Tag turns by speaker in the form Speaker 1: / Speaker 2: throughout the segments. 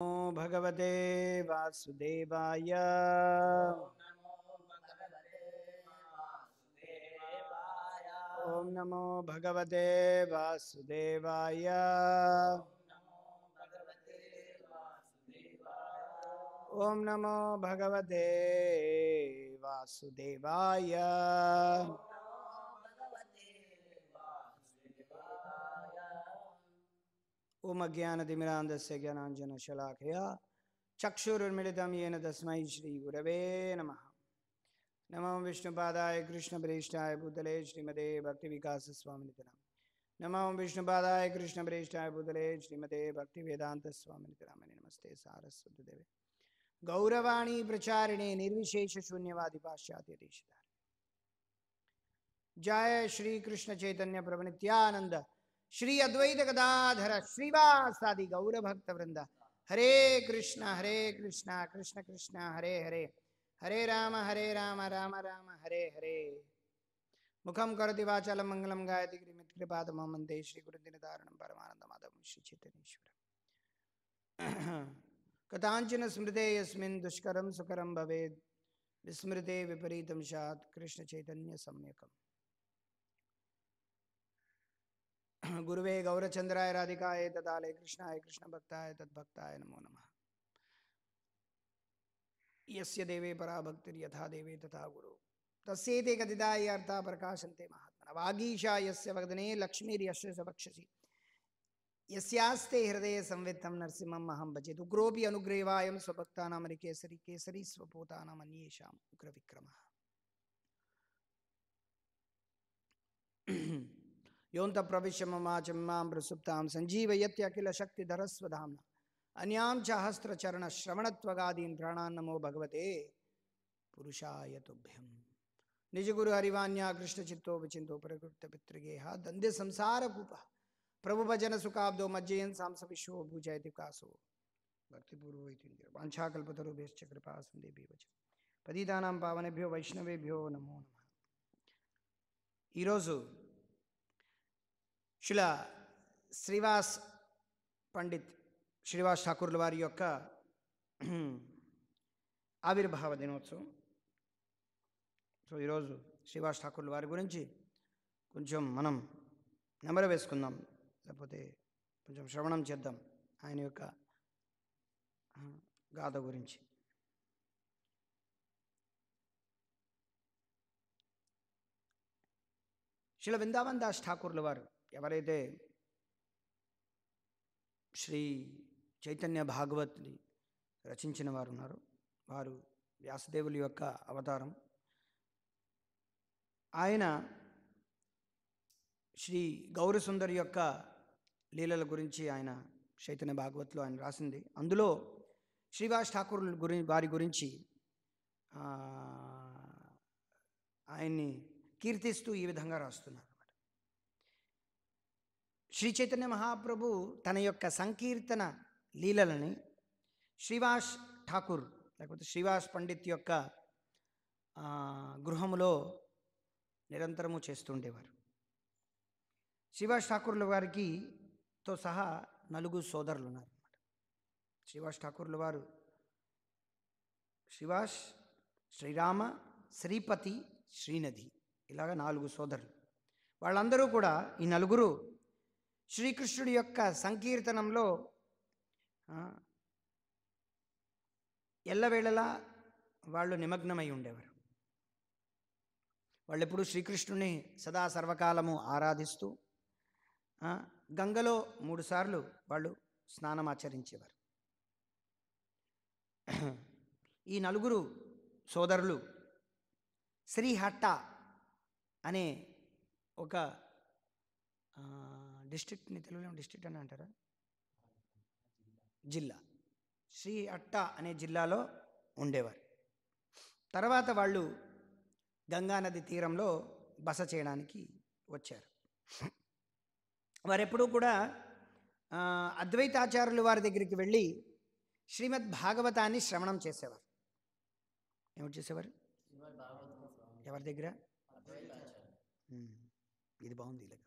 Speaker 1: नमो भगवते वासुदेवाय। ओम नमो भगवते वासुदेवाय। ओम नमो भगवते वासुदेवाय। ओम अज्ञानतिमिरान्धस्य ज्ञानाञ्जनशलाकया चक्षुरुन्मिलितं येन तस्मै श्रीगुरवे नमः। नमो विष्णुपादाय कृष्णप्रेष्ठाय भूतले श्रीमते भक्तिविकासस्वामिनिते नामिने। नमो विष्णुपादाय कृष्णप्रेष्ठाय भूतले श्रीमते भक्तिवेदान्तस्वामिनिते नामिने। नमस्ते सारस्वती देवे गौरवाणी प्रचारिणे निर्विशेष शून्यवादी पाश्चात्य देशधारिणे। जय श्री कृष्ण चैतन्य प्रभु नित्यानंद श्री अद्वैत गदाधर श्रीवासादि गौर भक्त वृंद। हरे कृष्ण कृष्ण कृष्ण हरे हरे, हरे राम राम राम हरे हरे। मुखम करोति वाचालं मंगलं गायति गिरिमित् कृपातमहं वन्दे श्री गुरुदिनदारणं परमानन्दमाधवं श्री चैतन्येश्वरम्। कथाञ्चन स्मृते यस्मिन् दुष्करं सुकरं भवेत् विस्मृते विपरीतं स्यात् कृष्ण चैतन्य सम्यकम्। गुरुवे गौरचंद्राय राधिकाय तदालय कृष्णाय कृष्ण भक्ताय तद्भक्ताय नमो नमः। यस्य देवे परा भक्तिर्यथा देवे तथा गुरु तस्येते कथिताय अर्था प्रकाशन्ते महात्मना। वागीशा यस्य वदने लक्ष्मीर्यस्य च वक्षसि यस्यास्ते हृदये संवित्तं नरसिंहम् अहं भजे। उग्रोऽपि अनुग्रीवायं स्वभक्तानां हरिकेसरी केसरी स्वभूतानाम् अन्येषाम् उग्रविक्रमः। योऽन्तः प्रविश्य ममाचं मां प्रसुप्तां सञ्जीवयत्यखिलशक्तिधरस्वधाम्ना। अन्यां च हस्त्रचरणश्रवणत्वगादीन् प्राणान् नमो भगवते पुरुषाय तुभ्यम्। निजगुरु हरिवान्या कृष्णचित्तो विचिन्तो प्रकृतपितृगेह दन्दे संसारकूपः प्रभु भजन सुखाब्दो मज्जयन् सांस विश्वो भुजयति कासो भक्तिपूर्वो इति वाञ्छाकल्पतरुभ्यश्च कृपा सिन्धुभ्यो च पतितानां पावनेभ्यो वैष्णवेभ्यो नमो नमः। ఈరోజు శిల శ్రీవాస్ పండిత్ శ్రీవాస్ ఠాకూర్ల వారి యొక్క ఆవిర్భావ దినోత్సవం. సో ఈరోజు శ్రీవాస్ ఠాకూర్ల వారి గురించి కొంచెం మనం నెమరు వేసుకుందాం, లేకపోతే కొంచెం శ్రవణం చేద్దాం ఆయన యొక్క గాథ గురించి. శిల వృందావన్ దాస్ ఠాకూర్ల వారు ఎవరైతే శ్రీ చైతన్య భాగవత్ని రచించిన వారు ఉన్నారో వారు వ్యాసదేవుని యొక్క అవతారం. ఆయన శ్రీ గౌరసుందరి యొక్క లీలల గురించి ఆయన చైతన్య భాగవత్లో ఆయన రాసింది. అందులో శ్రీవాస్ ఠాకూర్ వారి గురించి ఆయన్ని కీర్తిస్తూ ఈ విధంగా రాస్తున్నారు అన్నమాట. శ్రీ చైతన్య మహాప్రభు తన యొక్క సంకీర్తన లీలలని శ్రీవాస్ ఠాకూర్ లేకపోతే శ్రీవాస్ పండిత్ యొక్క గృహములో నిరంతరము చేస్తుండేవారు. శ్రీవాస్ ఠాకూర్ల వారితో సహా 4 సోదరులు ఉన్నారన్నమాట. శ్రీవాస్ ఠాకూర్ల వారు శ్రీవాస్, శ్రీరామ, శ్రీపతి, శ్రీనిధి ఇలాగ 4 సోదరులు. వాళ్ళందరూ కూడా ఈ 4 శ్రీకృష్ణుడి యొక్క సంకీర్తనంలో ఎల్లవేళలా వాళ్ళు నిమగ్నమై ఉండేవారు. వాళ్ళు ఎప్పుడు శ్రీకృష్ణుని సదా సర్వకాలము ఆరాధిస్తూ గంగలో 3 సార్లు వాళ్ళు స్నానం ఆచరించేవారు. ఈ 4 సోదరులు శ్రీహట్ట అనే ఒక డిస్ట్రిక్ట్ని తెలుగులో డిస్ట్రిక్ట్ అని అంటారా, జిల్లా, శ్రీహట్ట అనే జిల్లాలో ఉండేవారు. తర్వాత వాళ్ళు గంగానది తీరంలో బస చేయడానికి వచ్చారు. వారెప్పుడూ కూడా అద్వైతాచార్యులు వారి దగ్గరికి వెళ్ళి శ్రీమద్ భాగవతాన్ని శ్రవణం చేసేవారు. ఏమిటి చేసేవారు? ఎవరి దగ్గర? ఇది బాగుంది ఇలాగ.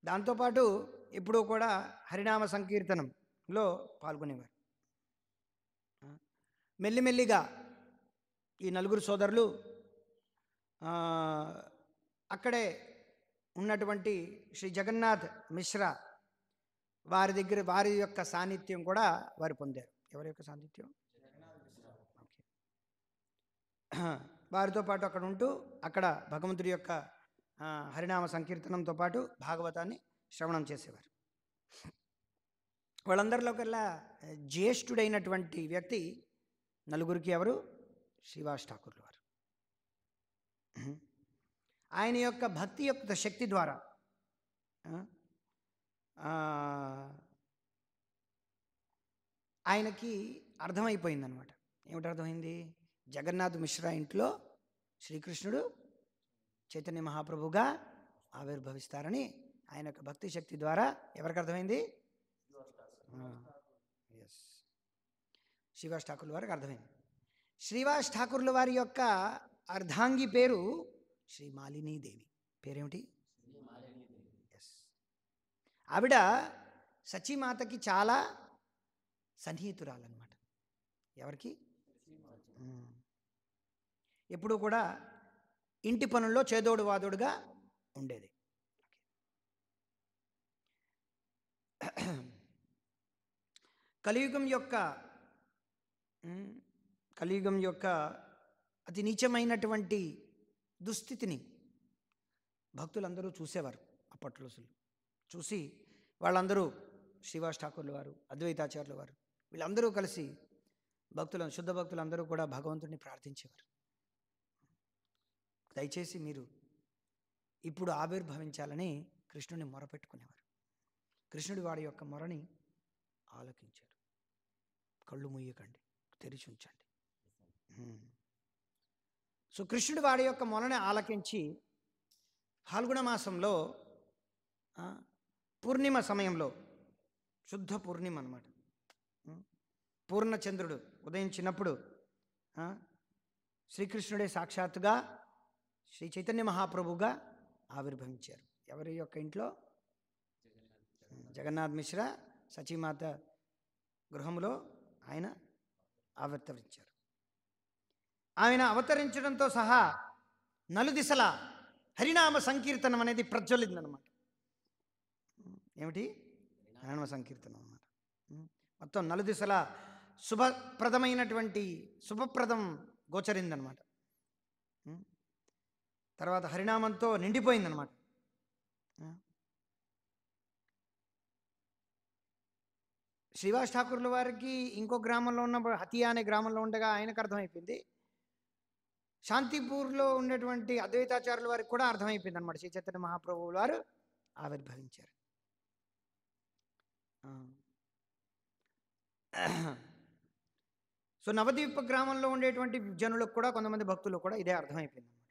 Speaker 1: దాంతోపాటు ఎప్పుడూ కూడా హరినామ సంకీర్తనంలో పాల్గొనేవారు. మెల్లిమెల్లిగా ఈ నలుగురు సోదరులు అక్కడే ఉన్నటువంటి శ్రీ జగన్నాథ్ మిశ్రా వారి దగ్గర వారి యొక్క సాన్నిధ్యం కూడా వారు పొందారు. ఎవరి యొక్క సాన్నిధ్యం? వారితో పాటు అక్కడ ఉంటూ అక్కడ భగవంతుడి యొక్క హరినామ సంకీర్తనంతో పాటు భాగవతాన్ని శ్రవణం చేసేవారు. వాళ్ళందరిలో కల్లా జ్యేష్ఠుడైనటువంటి వ్యక్తి నలుగురికి ఎవరు? శ్రీవాస్ ఠాకూర్ల వారు. ఆయన యొక్క భక్తి యొక్క శక్తి ద్వారా ఆయనకి అర్థమైపోయిందనమాట. ఏమిటి అర్థమైంది? జగన్నాథ్ మిశ్రా ఇంట్లో శ్రీకృష్ణుడు చైతన్య మహాప్రభుగా ఆవిర్భవిస్తారని ఆయన యొక్క భక్తి శక్తి ద్వారా ఎవరికి అర్థమైంది? ఎస్, శ్రీవాస్ ఠాకూర్ల వారికి అర్థమైంది. శ్రీవాస్ ఠాకూర్ల వారి యొక్క అర్ధాంగి పేరు శ్రీ మాలినీదేవి. పేరేమిటి? ఎస్. ఆవిడ సచీమాతకి చాలా సన్నిహితురాలన్నమాట. ఎవరికి? ఎప్పుడూ కూడా ఇంటి పనుల్లో చేదోడు వాదోడుగా ఉండేది. కలియుగం యొక్క అతి నీచమైనటువంటి దుస్థితిని భక్తులందరూ చూసేవారు. అప్పట్లో చూసి వాళ్ళందరూ శ్రీవాస్ ఠాకూర్ల వారు, అద్వైతాచార్యుల వారు వీళ్ళందరూ కలిసి శుద్ధ భక్తులందరూ కూడా భగవంతుడిని ప్రార్థించేవారు. దయచేసి మీరు ఇప్పుడు ఆవిర్భవించాలని కృష్ణుని మొరపెట్టుకునేవారు. కృష్ణుడి వాడి యొక్క మొరని ఆలకించారు. కళ్ళు మూయకండి, తెరిచి ఉంచండి. సో కృష్ణుడి వాడి యొక్క మొరని ఆలకించి ఫాల్గుణ మాసంలో పూర్ణిమ సమయంలో, శుద్ధ పూర్ణిమ అన్నమాట, పూర్ణచంద్రుడు ఉదయించినప్పుడు శ్రీకృష్ణుడే సాక్షాత్తుగా శ్రీ చైతన్య మహాప్రభుగా ఆవిర్భవించారు. ఎవరి యొక్క ఇంట్లో? జగన్నాథ్ మిశ్రా సచీమాత గృహంలో ఆయన అవతరించారు. ఆయన అవతరించడంతో సహా నలుదిశల హరినామ సంకీర్తనం అనేది ప్రజ్వలిందనమాట. ఏమిటి? హరినామ సంకీర్తనం అన్నమాట. మొత్తం నలుదిశల శుభప్రదం గోచరిందనమాట. తర్వాత హరినామంతో నిండిపోయిందనమాట. శ్రీవాస్ ఠాకూర్ల వారికి ఇంకో గ్రామంలో ఉన్న హతియా అనే గ్రామంలో ఉండగా ఆయనకు అర్థమైపోయింది. శాంతిపూర్లో ఉన్నటువంటి అద్వైతాచార్యుల వారికి కూడా అర్థమైపోయింది అనమాట. శ్రీ చైతన్య మహాప్రభువుల వారు ఆవిర్భవించారు. సో నవద్వీప గ్రామంలో ఉండేటువంటి జనులకు కూడా, కొంతమంది భక్తులకు కూడా ఇదే అర్థమైపోయింది అనమాట.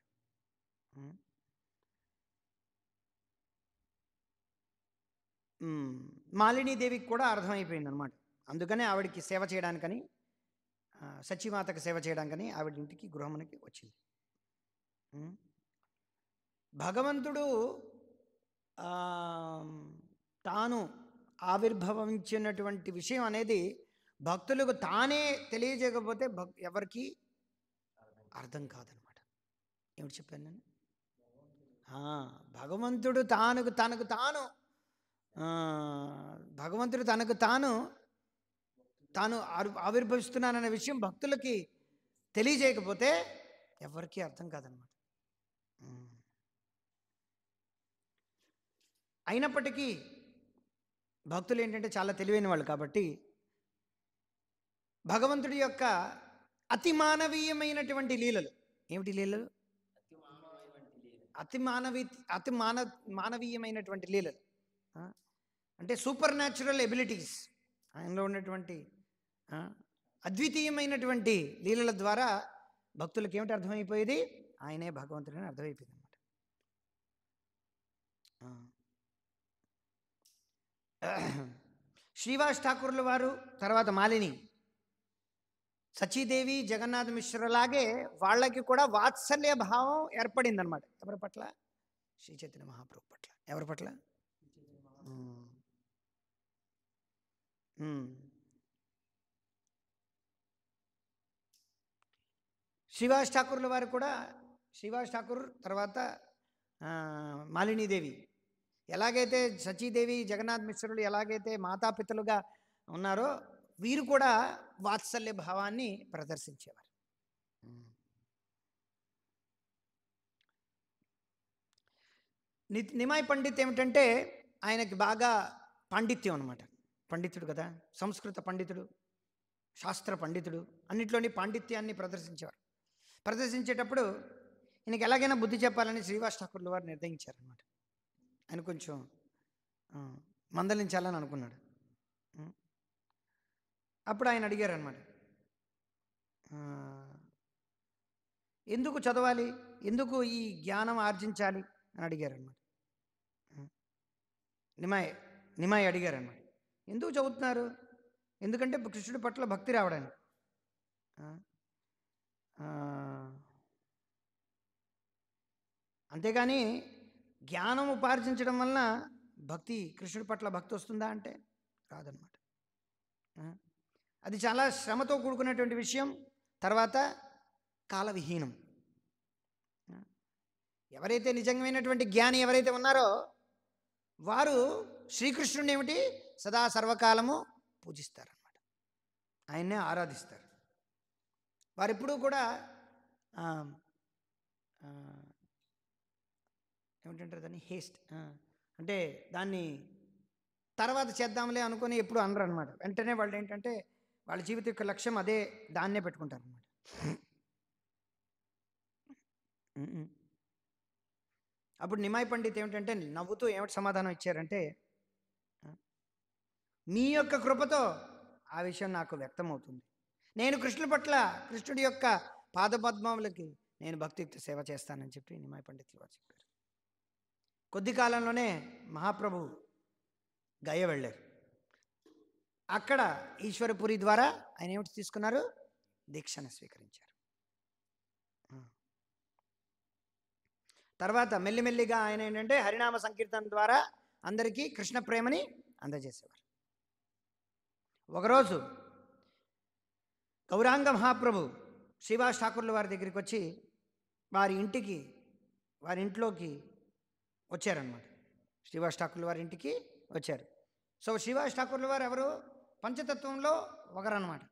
Speaker 1: మాలినీదేవికి కూడా అర్థమైపోయింది అనమాట. అందుకనే ఆవిడికి సేవ చేయడానికని, సచీమాతకు సేవ చేయడానికని ఆవిడ ఇంటికి, గృహమునికి వచ్చింది. భగవంతుడు తాను ఆవిర్భవించినటువంటి విషయం అనేది భక్తులకు తానే తెలియజేయకపోతే ఎవరికి అర్థం కాదనమాట. ఏమిటి చెప్పాను నేను? భగవంతుడు తాను ఆవిర్భవిస్తున్నాననే విషయం భక్తులకి తెలియజేయకపోతే ఎవరికి అర్థం కాదనమాట. అయినప్పటికీ భక్తులు ఏంటంటే చాలా తెలివైన వాళ్ళు కాబట్టి భగవంతుడి యొక్క అతి మానవీయమైనటువంటి లీలలు. ఏమిటి లీలలు? మానవీయమైనటువంటి లీలలు అంటే సూపర్ న్యాచురల్ ఎబిలిటీస్, ఆయనలో ఉన్నటువంటి అద్వితీయమైనటువంటి లీలల ద్వారా భక్తులకు ఏమిటి అర్థమైపోయేది? ఆయనే భగవంతుడని అర్థమైపోయింది అనమాట. శ్రీవాస్ ఠాకూర్ల వారు, తర్వాత మాలిని, సచీదేవి, జగన్నాథ్ మిశ్రలాగే వాళ్ళకి కూడా వాత్సల్య భావం ఏర్పడింది అనమాట. ఎవరి పట్ల? శ్రీ చైతన్య మహాప్రభు పట్ల. ఎవరి పట్ల? ఉమ్. శ్రీవాస్ ఠాకూర్ల వారు కూడా, శ్రీవాస్ ఠాకూర్ తర్వాత మాలినీదేవి, ఎలాగైతే సచీదేవి జగన్నాథ్ మిశ్రులు ఎలాగైతే మాతాపితలుగా ఉన్నారో వీరు కూడా వాత్సల్య భావాన్ని ప్రదర్శించేవారు. నిమాయ్ పండిత్ ఏమిటంటే ఆయనకి బాగా పాండిత్యం అనమాట. పండితుడు కదా, సంస్కృత పండితుడు, శాస్త్ర పండితుడు, అన్నిట్లోని పాండిత్యాన్ని ప్రదర్శించేవారు. ప్రదర్శించేటప్పుడు ఈయనకి ఎలాగైనా బుద్ధి చెప్పాలని శ్రీవాస్ ఠాకూర్ల వారు నిర్ణయించారనమాట. ఆయన కొంచెం మందలించాలని అనుకున్నాడు. అప్పుడు ఆయన అడిగారు అనమాట, ఎందుకు చదవాలి, ఎందుకు ఈ జ్ఞానం ఆర్జించాలి అని అడిగారు అనమాట. నిమాయ్ అడిగారు అనమాట, ఎందుకు చదువుతున్నారు? ఎందుకంటే కృష్ణుడి పట్ల భక్తి రావడానికి. అంతేగాని జ్ఞానం ఉపార్జించడం వలన భక్తి, కృష్ణుడి పట్ల భక్తి వస్తుందా అంటే రాదనమాట. అది చాలా శ్రమతో కూడుకున్నటువంటి విషయం. తర్వాత కాలవిహీనం. ఎవరైతే నిజమైనటువంటి జ్ఞాని ఎవరైతే ఉన్నారో వారు శ్రీకృష్ణుడిని ఏమిటి సదా సర్వకాలము పూజిస్తారన్నమాట, ఆయన్నే ఆరాధిస్తారు. వారెప్పుడూ కూడా ఏమిటంటారు దాన్ని, హేస్ట్ అంటే దాన్ని తర్వాత చేద్దాంలే అనుకొని ఎప్పుడు అనరు అనమాట. వెంటనే వాళ్ళు ఏంటంటే వాళ్ళ జీవిత యొక్క లక్ష్యం అదే, దాన్నే పెట్టుకుంటారు అనమాట. అప్పుడు నిమాయ్ పండిత్ ఏమిటంటే నవ్వుతూ ఏమిటి సమాధానం ఇచ్చారంటే, మీ యొక్క కృపతో ఆ విషయం నాకు వ్యక్తమవుతుంది. నేను కృష్ణుడి పట్ల, కృష్ణుడి యొక్క పాదపద్మములకి నేను భక్తియుక్త సేవ చేస్తానని చెప్పి నిమాయ్ పండితులు వారు చెప్పారు. కొద్ది కాలంలోనే మహాప్రభు గయ వెళ్ళారు. అక్కడ ఈశ్వరపురి ద్వారా ఆయన ఏమిటి తీసుకున్నారు, దీక్షను స్వీకరించారు. తర్వాత మెల్లిమెల్లిగా ఆయన ఏంటంటే హరినామ సంకీర్తన ద్వారా అందరికీ కృష్ణ ప్రేమని అందజేసేవారు. ఒకరోజు గౌరాంగ మహాప్రభు శ్రీవాస్ ఠాకూర్ల వారి దగ్గరికి వచ్చి వారి ఇంట్లోకి వచ్చారనమాట. శ్రీవాస్ ఠాకూర్ల వారి ఇంటికి వచ్చారు. సో శ్రీవాస్ ఠాకూర్ల వారు ఎవరు, పంచతత్వంలో ఒకరన్నమాట,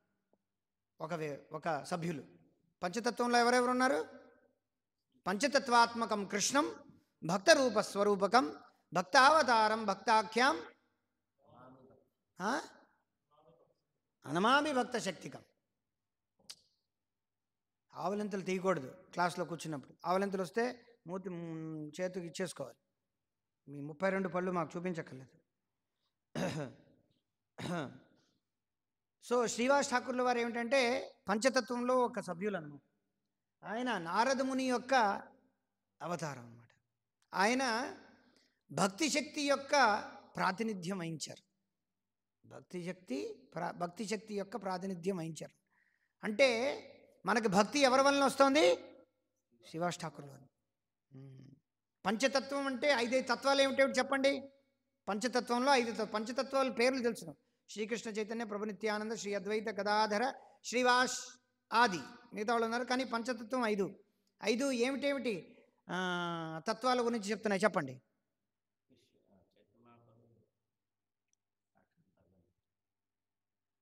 Speaker 1: ఒక సభ్యులు. పంచతత్వంలో ఎవరెవరు ఉన్నారు? పంచతత్వాత్మకం కృష్ణం భక్తరూప స్వరూపకం భక్తావతారం భక్తాఖ్యాం అనమామి భక్త శక్తికం. ఆవలింతలు తీయకూడదు క్లాస్లో కూర్చున్నప్పుడు. ఆవలింతలు వస్తే మూతి చేతికి ఇచ్చేసుకోవాలి. మీ 32 పళ్ళు మాకు చూపించక్కర్లేదు. సో శ్రీవాస్ ఠాకూర్ల వారు ఏమిటంటే పంచతత్వంలో ఒక సభ్యులు అన్నమాట. ఆయన నారదముని యొక్క అవతారం అన్నమాట. ఆయన భక్తి శక్తి యొక్క ప్రాతినిధ్యం వహించారు. భక్తి శక్తి యొక్క ప్రాతినిధ్యం వహించారు. అంటే మనకి భక్తి ఎవరి వలన వస్తుంది? శ్రీవాస్ ఠాకూర్ల వారు. పంచతత్వం అంటే 5 తత్వాలు ఏమిటో చెప్పండి. పంచతత్వంలో 5 పంచతత్వాల పేర్లు తెలుసు. శ్రీకృష్ణ చైతన్య, ప్రభు నిత్యానంద, శ్రీ అద్వైత గదాధర, శ్రీవాస్ ఆది, మిగతా వాళ్ళు ఉన్నారు. కానీ పంచతత్వం 5 ఏమిటేమిటి తత్వాల గురించి చెప్తున్నాయి చెప్పండి.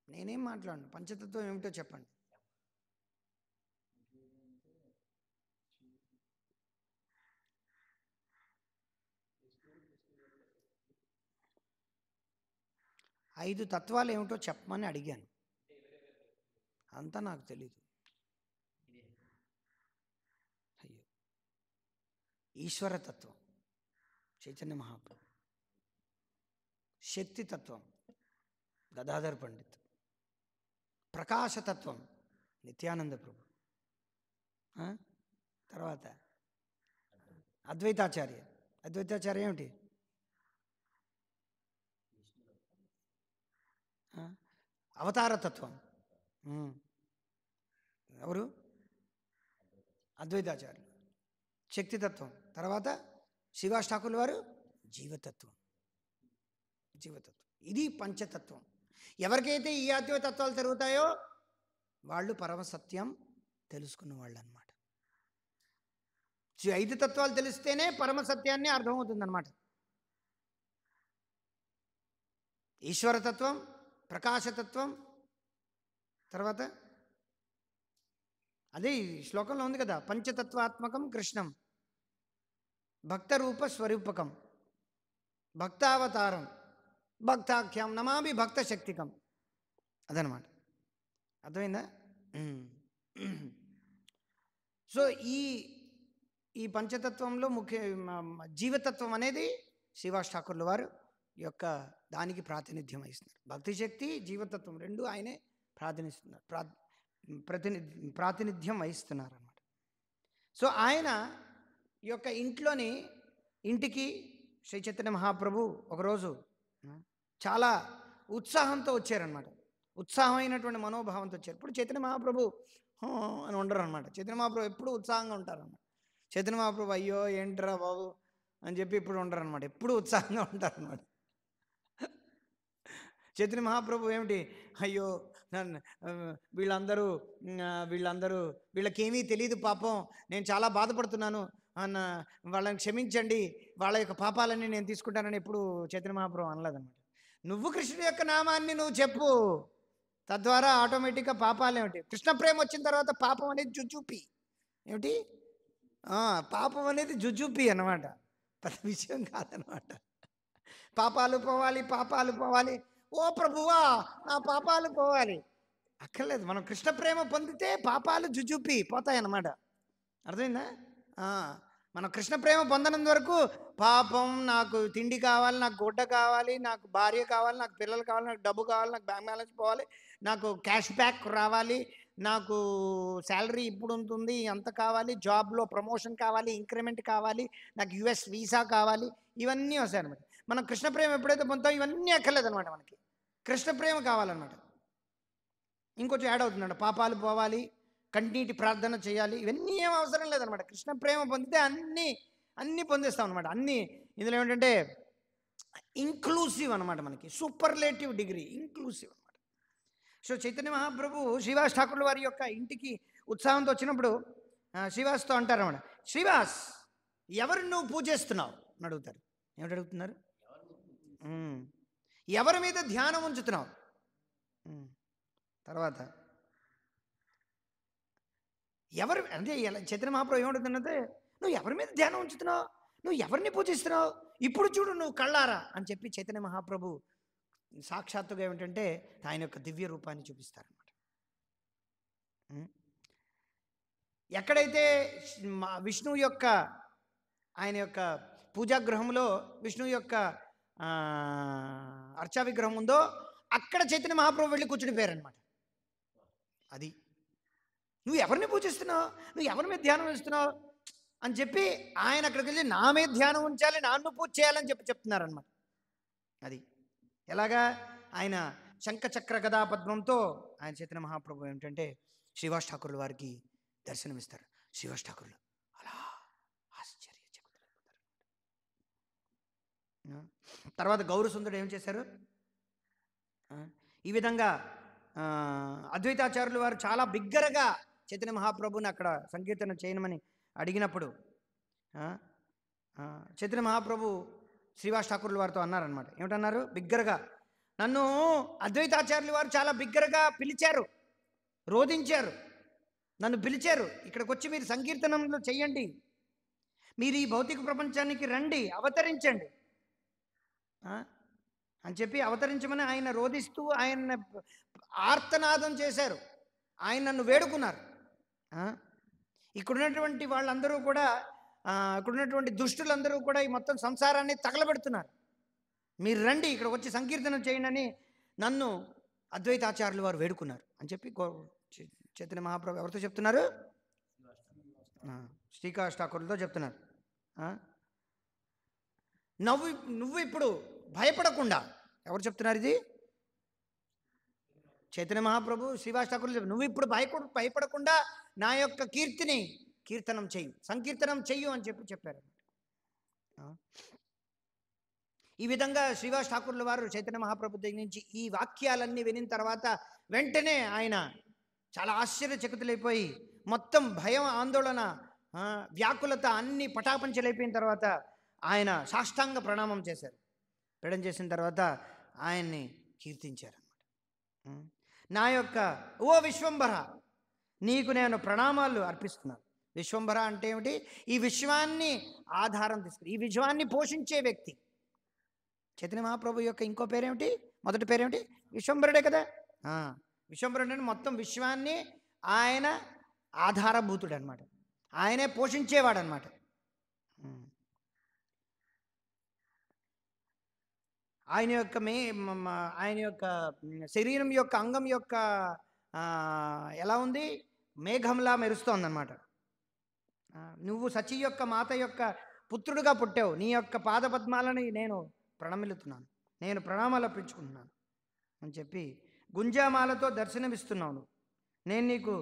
Speaker 1: నేనేం మాట్లాడను, పంచతత్వం ఏమిటో చెప్పండి. ఐదు తత్వాలు ఏమిటో చెప్పమని అడిగాను. అంతా నాకు తెలీదు. అయ్యో, ఈశ్వరతత్వం చైతన్య మహాప్రభు, శక్తితత్వం గదాధర్ పండిత్, ప్రకాశతత్వం నిత్యానంద ప్రభు, తర్వాత అద్వైతాచార్య. అద్వైతాచార్య ఏమిటి? అవతారతత్వం. ఎవరు? అద్వైతాచార్యులు. శక్తితత్వం. తర్వాత శ్రీవాస్ ఠాకూర్ల వారు జీవతత్వం. ఇది పంచతత్వం. ఎవరికైతే ఈ అద్వైత తత్వాలు తిరుగుతాయో వాళ్ళు పరమసత్యం తెలుసుకున్న వాళ్ళు అనమాట. ఈ 5 తత్వాలు తెలిస్తేనే పరమసత్యాన్ని అర్థమవుతుందన్నమాట. ఈశ్వరతత్వం, ప్రకాశతత్వం, తర్వాత అదే ఈ శ్లోకంలో ఉంది కదా, పంచతత్వాత్మకం కృష్ణం భక్తరూప స్వరూపకం భక్తావతారం భక్తాఖ్యాం నమామి భక్త శక్తికం. అదనమాట. అర్థమైందా? సో ఈ పంచతత్వంలో ముఖ్య జీవతత్వం అనేది శ్రీవాస్ ఠాకూర్ల వారు యొక్క దానికి ప్రాతినిధ్యం వహిస్తున్నారు. భక్తి శక్తి జీవతత్వం రెండు ఆయనే ప్రాతినిధ్యం వహిస్తున్నారు అన్నమాట. సో ఆయన యొక్క ఇంటికి శ్రీ చైతన్య మహాప్రభు ఒకరోజు చాలా ఉత్సాహంతో వచ్చారనమాట. ఉత్సాహమైనటువంటి మనోభావంతో వచ్చారు. ఇప్పుడు చైతన్య మహాప్రభు అని ఉండరు అనమాట. చైతన్య మహాప్రభు ఎప్పుడు ఉత్సాహంగా ఉంటారన్నమాట. చైతన్య మహాప్రభు అయ్యో ఏంట్రా బాబు అని చెప్పి ఇప్పుడు ఉండరు అనమాట. ఎప్పుడు ఉత్సాహంగా ఉంటారనమాట. చైతన్య మహాప్రభు ఏమిటి, అయ్యో వీళ్ళకేమీ తెలియదు పాపం, నేను చాలా బాధపడుతున్నాను అన్న, వాళ్ళని క్షమించండి, వాళ్ళ యొక్క పాపాలన్నీ నేను తీసుకుంటానని ఎప్పుడు చైతన్య మహాప్రభు అనలేదన్నమాట. నువ్వు కృష్ణుడి యొక్క నామాన్ని నువ్వు చెప్పు, తద్వారా ఆటోమేటిక్గా పాపాలు ఏమిటి, కృష్ణ ప్రేమ వచ్చిన తర్వాత పాపం అనేది జుజుపి ఏమిటి, పాపం అనేది జుజుపి అన్నమాట, పెద్ద విషయం కాదనమాట. పాపాలు పోవాలి, ఓ ప్రభువా నా పాపాలు పోవాలి అక్కర్లేదు. మనం కృష్ణ ప్రేమ పొందితే పాపాలు జుజుపి పోతాయన్నమాట. అర్థమైందా? మనం కృష్ణ ప్రేమ పొందనంత వరకు పాపం, నాకు తిండి కావాలి, నాకు గుడ్డ కావాలి, నాకు భార్య కావాలి, నాకు పిల్లలు కావాలి, నాకు డబ్బు కావాలి, నాకు బ్యాంక్ బ్యాలెన్స్ పోవాలి, నాకు క్యాష్ బ్యాక్ రావాలి, నాకు శాలరీ ఇప్పుడు ఉంటుంది అంత కావాలి, జాబ్లో ప్రమోషన్ కావాలి, ఇంక్రిమెంట్ కావాలి, నాకు యుఎస్ వీసా కావాలి, ఇవన్నీ వస్తాయన్నమాట. మనం కృష్ణ ప్రేమ ఎప్పుడైతే పొందుతామో ఇవన్నీ అక్కర్లేదన్నమాట. మనకి కృష్ణ ప్రేమ కావాలన్నమాట. ఇంకొంచెం యాడ్ అవుతుందంట, పాపాలు పోవాలి, కంటినీటి ప్రార్థన చేయాలి, ఇవన్నీ ఏం అవసరం లేదనమాట. కృష్ణ ప్రేమ పొందితే అన్నీ పొందేస్తాం అనమాట. అన్నీ ఇందులో ఏమిటంటే ఇంక్లూసివ్ అనమాట, మనకి సూపర్లేటివ్ డిగ్రీ ఇంక్లూసివ్ అనమాట. సో చైతన్య మహాప్రభు శ్రీవాస్ ఠాకూర్ల వారి యొక్క ఇంటికి ఉత్సాహంతో వచ్చినప్పుడు శ్రీవాస్తో అంటారన్నమాట, శ్రీవాస్ ఎవరు నువ్వు పూజిస్తున్నావు అని అడుగుతారు. ఏమిటి అడుగుతున్నారు? ఎవరి మీద ధ్యానం ఉంచుతున్నావు? తర్వాత ఎవరు అంటే చైతన్య మహాప్రభు ఏమడుగుతున్నదే, నువ్వు ఎవరి మీద ధ్యానం ఉంచుతున్నావు, నువ్వు ఎవరిని పూజిస్తున్నావు, ఇప్పుడు చూడు నువ్వు కళ్ళారా అని చెప్పి చైతన్య మహాప్రభు సాక్షాత్తుగా ఏమిటంటే ఆయన యొక్క దివ్య రూపాన్ని చూపిస్తారన్నమాట. ఎక్కడైతే విష్ణువు యొక్క ఆయన యొక్క పూజాగృహంలో విష్ణువు యొక్క అర్చా విగ్రహం ఉందో అక్కడ చైతన్య మహాప్రభు వెళ్ళి కూర్చునిపోయారనమాట. అది నువ్వు ఎవరిని పూజిస్తున్నావు, నువ్వు ఎవరి మీద ధ్యానం వేస్తున్నావు అని చెప్పి ఆయన అక్కడికి వెళ్ళి నా మీద ధ్యానం ఉంచాలి, నన్ను పూజ చేయాలని చెప్తున్నారనమాట. అది ఎలాగా ఆయన శంఖచక్ర గదా పద్మంతో ఆయన చైతన్య మహాప్రభు ఏమిటంటే శ్రీవాస్ ఠాకూర్ల వారికి దర్శనమిస్తారు. శ్రీవాస్ ఠాకూర్లు అలా ఆశ్చర్యచకితులైపోతారు. తర్వాత గౌరసుందరుడు ఏం చేశారు, ఈ విధంగా అద్వైతాచార్యులు వారు చాలా బిగ్గరగా చైతన్య మహాప్రభుని అక్కడ సంకీర్తన చేయమని అడిగినప్పుడు చైతన్య మహాప్రభు శ్రీవాస్ ఠాకూర్ల వారితో అన్నారనమాట. ఏమిటన్నారు? బిగ్గరగా నన్ను అద్వైతాచార్యులు వారు చాలా బిగ్గరగా పిలిచారు, రోధించారు, నన్ను పిలిచారు, ఇక్కడికి వచ్చి మీరు సంకీర్తనంలో చెయ్యండి, మీరు ఈ భౌతిక ప్రపంచానికి రండి, అవతరించండి అని చెప్పి అవతరించమని ఆయన రోధిస్తూ ఆయన ఆర్తనాదం చేశారు. ఆయన నన్ను వేడుకున్నారు. ఇక్కడున్నటువంటి వాళ్ళందరూ కూడా ఇక్కడున్నటువంటి దుష్టులందరూ కూడా ఈ మొత్తం సంసారాన్ని తగలబెడుతున్నారు, మీరు రండి ఇక్కడికి వచ్చి సంకీర్తనం చేయండి అని నన్ను అద్వైతాచార్యులు వారు వేడుకున్నారు అని చెప్పి చైతన్య మహాప్రభు ఎవరితో చెప్తున్నారు? శ్రీవాస్ ఠాకూర్లతో చెప్తున్నారు. నువ్వు ఇప్పుడు భయపడకుండా, ఎవరు చెప్తున్నారు ఇది? చైతన్య మహాప్రభు శ్రీవాస్ ఠాకూర్లు చెప్పు, నువ్వు ఇప్పుడు భయపడకుండా నా యొక్క కీర్తనం చెయ్యి, సంకీర్తనం చెయ్యు అని చెప్పారు. ఈ విధంగా శ్రీవాస్ ఠాకూర్ల వారు చైతన్య మహాప్రభు దగ్గర నుంచి ఈ వాక్యాలన్నీ వినిన తర్వాత వెంటనే ఆయన చాలా ఆశ్చర్యచకితులైపోయి మొత్తం భయం, ఆందోళన, వ్యాకులత అన్నీ పటాపంచలైపోయిన తర్వాత ఆయన సాష్టాంగ ప్రణామం చేశారు. ప్రణామం చేసిన తర్వాత ఆయన్ని కీర్తించారు అన్నమాట. నా యొక్క ఓ విశ్వంభర, నీకు నేను ప్రణామాలు అర్పిస్తున్నాను. విశ్వంభర అంటే ఏమిటి? ఈ విశ్వాన్ని ఆధారం తీసుకుని ఈ విశ్వాన్ని పోషించే వ్యక్తి. చైతన్య మహాప్రభు యొక్క ఇంకో పేరేమిటి? మొదటి పేరేమిటి? విశ్వంభరుడే కదా. విశ్వంభరుడు అంటే మొత్తం విశ్వాన్ని ఆయన ఆధారభూతుడు అనమాట, ఆయనే పోషించేవాడు అనమాట. ఆయన యొక్క శరీరం యొక్క అంగం యొక్క ఎలా ఉంది? మేఘంలా మెరుస్తోందన్నమాట. నువ్వు సచి యొక్క మాత యొక్క పుత్రుడుగా పుట్టావు. నీ యొక్క పాదపద్మాలని నేను ప్రణమిలుతున్నాను, నేను ప్రణామాలు అర్పించుకుంటున్నాను అని చెప్పి గుంజామాలతో దర్శనమిస్తున్నావు. నేను నీకు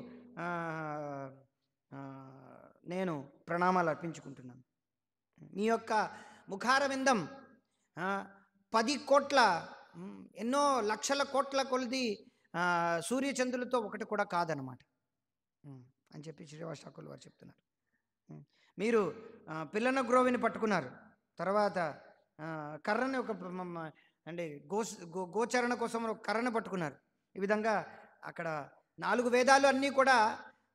Speaker 1: నేను ప్రణామాలు అర్పించుకుంటున్నాను. నీ యొక్క ముఖార విందం 10 కోట్ల ఎన్నో లక్షల కోట్ల కొలిది సూర్యచంద్రులతో ఒకటి కూడా కాదనమాట అని చెప్పి శ్రీవాస్ ఠాకూర్ వారు చెప్తున్నారు. మీరు పిల్లన గ్రోవిని పట్టుకున్నారు, తర్వాత కర్రని ఒక అంటే గోచరణ కోసం ఒక కర్రను పట్టుకున్నారు. ఈ విధంగా అక్కడ 4 వేదాలు అన్నీ కూడా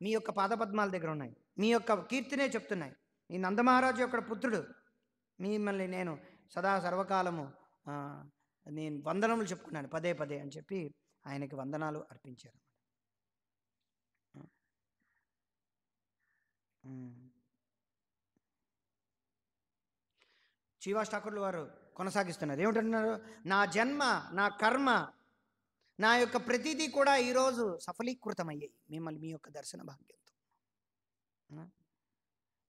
Speaker 1: మీ యొక్క పాదపద్మాల దగ్గర ఉన్నాయి, మీ యొక్క కీర్తినే చెప్తున్నాయి. ఈ నందమహారాజు యొక్క పుత్రుడు, మిమ్మల్ని నేను సదా సర్వకాలము నేను వందనములు చెప్పుకున్నాను పదే పదే అని చెప్పి ఆయనకి వందనాలు అర్పించారు. శ్రీవాస్ ఠాకూర్ల వారు కొనసాగిస్తున్నారు. ఏమిటంటున్నారు? నా జన్మ, నా కర్మ, నా యొక్క ప్రతిదీ కూడా ఈరోజు సఫలీకృతమయ్యాయి మిమ్మల్ని మీ యొక్క దర్శన భాగ్యంతో.